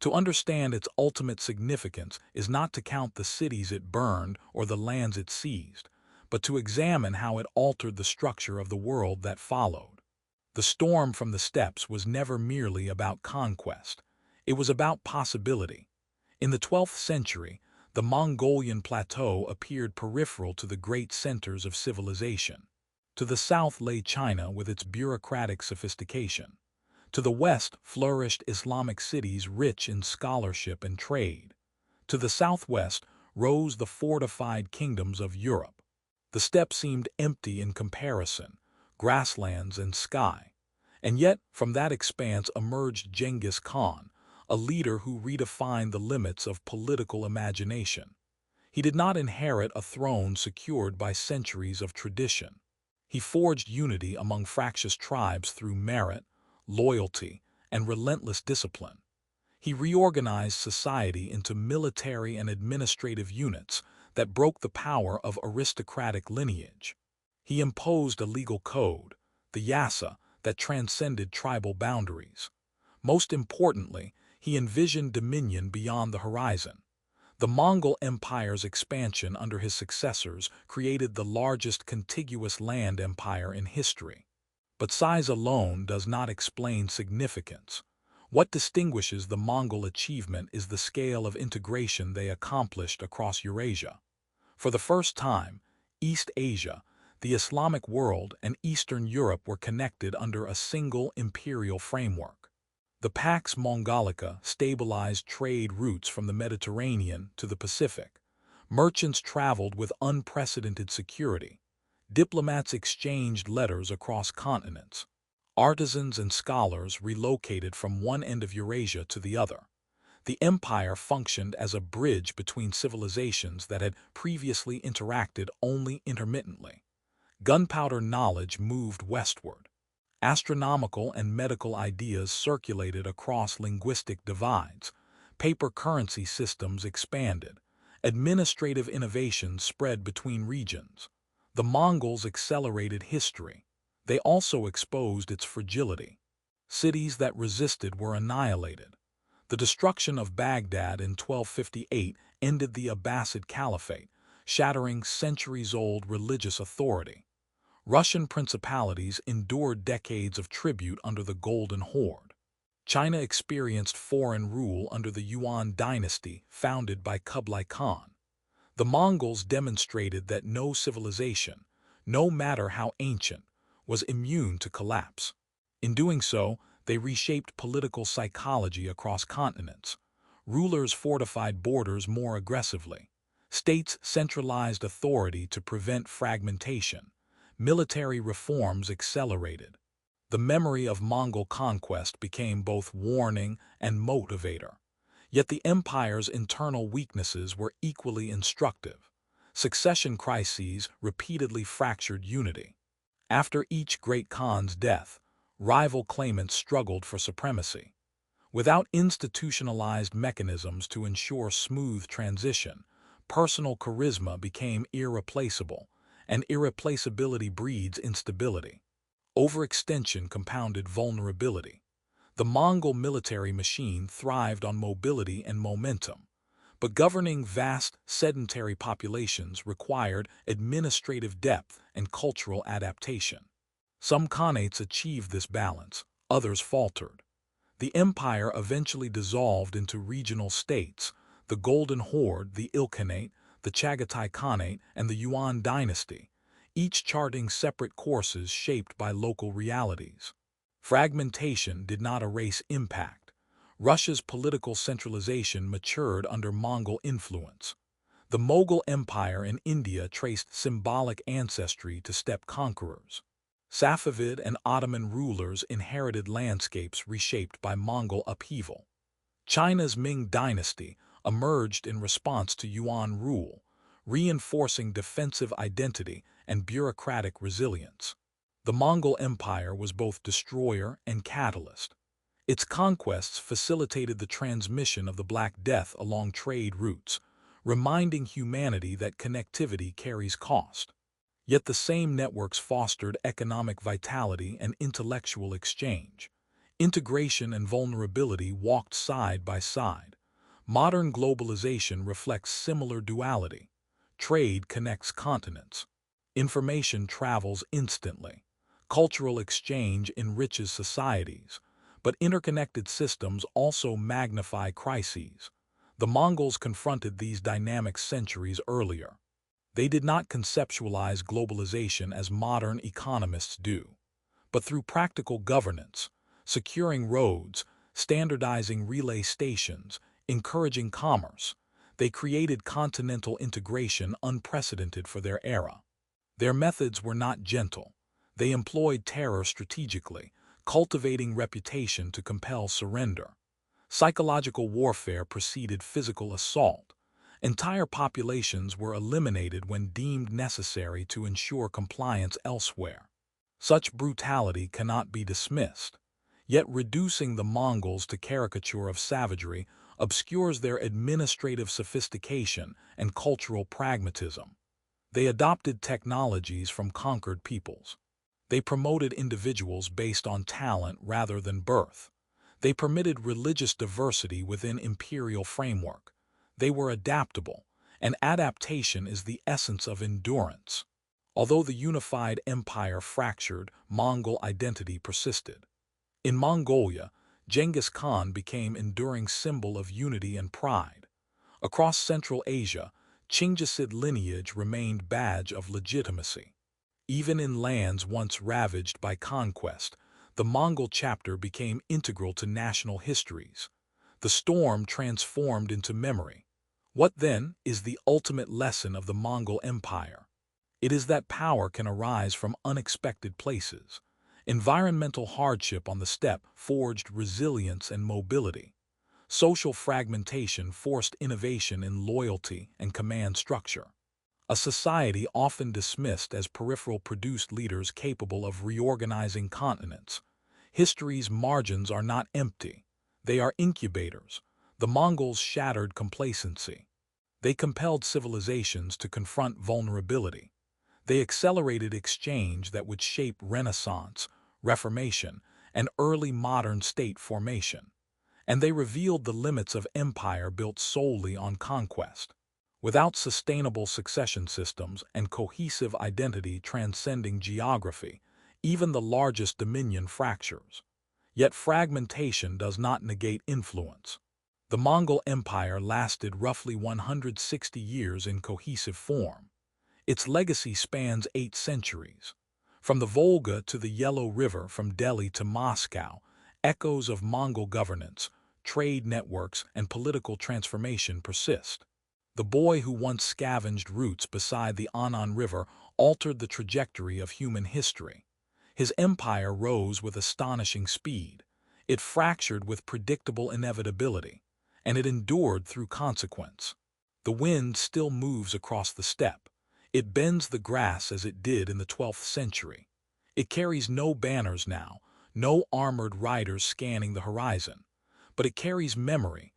To understand its ultimate significance is not to count the cities it burned or the lands it seized, but to examine how it altered the structure of the world that followed. The storm from the steppes was never merely about conquest. It was about possibility. In the 12th century, the Mongolian plateau appeared peripheral to the great centers of civilization. To the south lay China with its bureaucratic sophistication. To the west flourished Islamic cities rich in scholarship and trade. To the southwest rose the fortified kingdoms of Europe. The steppe seemed empty in comparison, grasslands and sky. And yet, from that expanse emerged Genghis Khan, a leader who redefined the limits of political imagination. He did not inherit a throne secured by centuries of tradition. He forged unity among fractious tribes through merit, loyalty, and relentless discipline. He reorganized society into military and administrative units that broke the power of aristocratic lineage. He imposed a legal code, the yasa, that transcended tribal boundaries. Most importantly, he envisioned dominion beyond the horizon. The Mongol Empire's expansion under his successors created the largest contiguous land empire in history. But size alone does not explain significance. What distinguishes the Mongol achievement is the scale of integration they accomplished across Eurasia. For the first time, East Asia, the Islamic world, and Eastern Europe were connected under a single imperial framework. The Pax Mongolica stabilized trade routes from the Mediterranean to the Pacific. Merchants traveled with unprecedented security. Diplomats exchanged letters across continents. Artisans and scholars relocated from one end of Eurasia to the other. The empire functioned as a bridge between civilizations that had previously interacted only intermittently. Gunpowder knowledge moved westward. Astronomical and medical ideas circulated across linguistic divides. Paper currency systems expanded. Administrative innovations spread between regions. The Mongols accelerated history. They also exposed its fragility. Cities that resisted were annihilated. The destruction of Baghdad in 1258 ended the Abbasid Caliphate, shattering centuries-old religious authority. Russian principalities endured decades of tribute under the Golden Horde. China experienced foreign rule under the Yuan dynasty founded by Kublai Khan. The Mongols demonstrated that no civilization, no matter how ancient, was immune to collapse. In doing so, they reshaped political psychology across continents. Rulers fortified borders more aggressively. States centralized authority to prevent fragmentation. Military reforms accelerated. The memory of Mongol conquest became both warning and motivator. Yet the empire's internal weaknesses were equally instructive. Succession crises repeatedly fractured unity. After each great Khan's death, rival claimants struggled for supremacy. Without institutionalized mechanisms to ensure smooth transition, personal charisma became irreplaceable, and irreplaceability breeds instability. Overextension compounded vulnerability. The Mongol military machine thrived on mobility and momentum, but governing vast, sedentary populations required administrative depth and cultural adaptation. Some khanates achieved this balance, others faltered. The empire eventually dissolved into regional states: the Golden Horde, the Ilkhanate, the Chagatai Khanate, and the Yuan dynasty, each charting separate courses shaped by local realities. Fragmentation did not erase impact. Russia's political centralization matured under Mongol influence. The Mongol Empire in India traced symbolic ancestry to steppe conquerors. Safavid and Ottoman rulers inherited landscapes reshaped by Mongol upheaval. China's Ming dynasty emerged in response to Yuan rule, reinforcing defensive identity and bureaucratic resilience. The Mongol Empire was both destroyer and catalyst. Its conquests facilitated the transmission of the Black Death along trade routes, reminding humanity that connectivity carries cost. Yet the same networks fostered economic vitality and intellectual exchange. Integration and vulnerability walked side by side. Modern globalization reflects similar duality. Trade connects continents. Information travels instantly. Cultural exchange enriches societies. But interconnected systems also magnify crises. The Mongols confronted these dynamics centuries earlier. They did not conceptualize globalization as modern economists do, but through practical governance, securing roads, standardizing relay stations, encouraging commerce, they created continental integration unprecedented for their era. Their methods were not gentle. They employed terror strategically, cultivating reputation to compel surrender. Psychological warfare preceded physical assault. Entire populations were eliminated when deemed necessary to ensure compliance elsewhere. Such brutality cannot be dismissed. Yet reducing the Mongols to caricature of savagery obscures their administrative sophistication and cultural pragmatism. They adopted technologies from conquered peoples. They promoted individuals based on talent rather than birth. They permitted religious diversity within imperial framework. They were adaptable, and adaptation is the essence of endurance. Although the unified empire fractured, Mongol identity persisted. In Mongolia, Genghis Khan became an enduring symbol of unity and pride. Across Central Asia, Chinggisid lineage remained badge of legitimacy. Even in lands once ravaged by conquest, the Mongol chapter became integral to national histories. The storm transformed into memory. What then is the ultimate lesson of the Mongol Empire? It is that power can arise from unexpected places. Environmental hardship on the steppe forged resilience and mobility. Social fragmentation forced innovation in loyalty and command structure. A society often dismissed as peripheral produced leaders capable of reorganizing continents. History's margins are not empty. They are incubators. The Mongols shattered complacency. They compelled civilizations to confront vulnerability. They accelerated exchange that would shape Renaissance, Reformation, and early modern state formation. And they revealed the limits of empire built solely on conquest. Without sustainable succession systems and cohesive identity transcending geography, even the largest dominion fractures. Yet fragmentation does not negate influence. The Mongol Empire lasted roughly 160 years in cohesive form. Its legacy spans 8 centuries. From the Volga to the Yellow River, from Delhi to Moscow, echoes of Mongol governance, trade networks, and political transformation persist. The boy who once scavenged roots beside the Anan River altered the trajectory of human history. His empire rose with astonishing speed. It fractured with predictable inevitability, and it endured through consequence. The wind still moves across the steppe. It bends the grass as it did in the 12th century. It carries no banners now, no armored riders scanning the horizon. But it carries memory,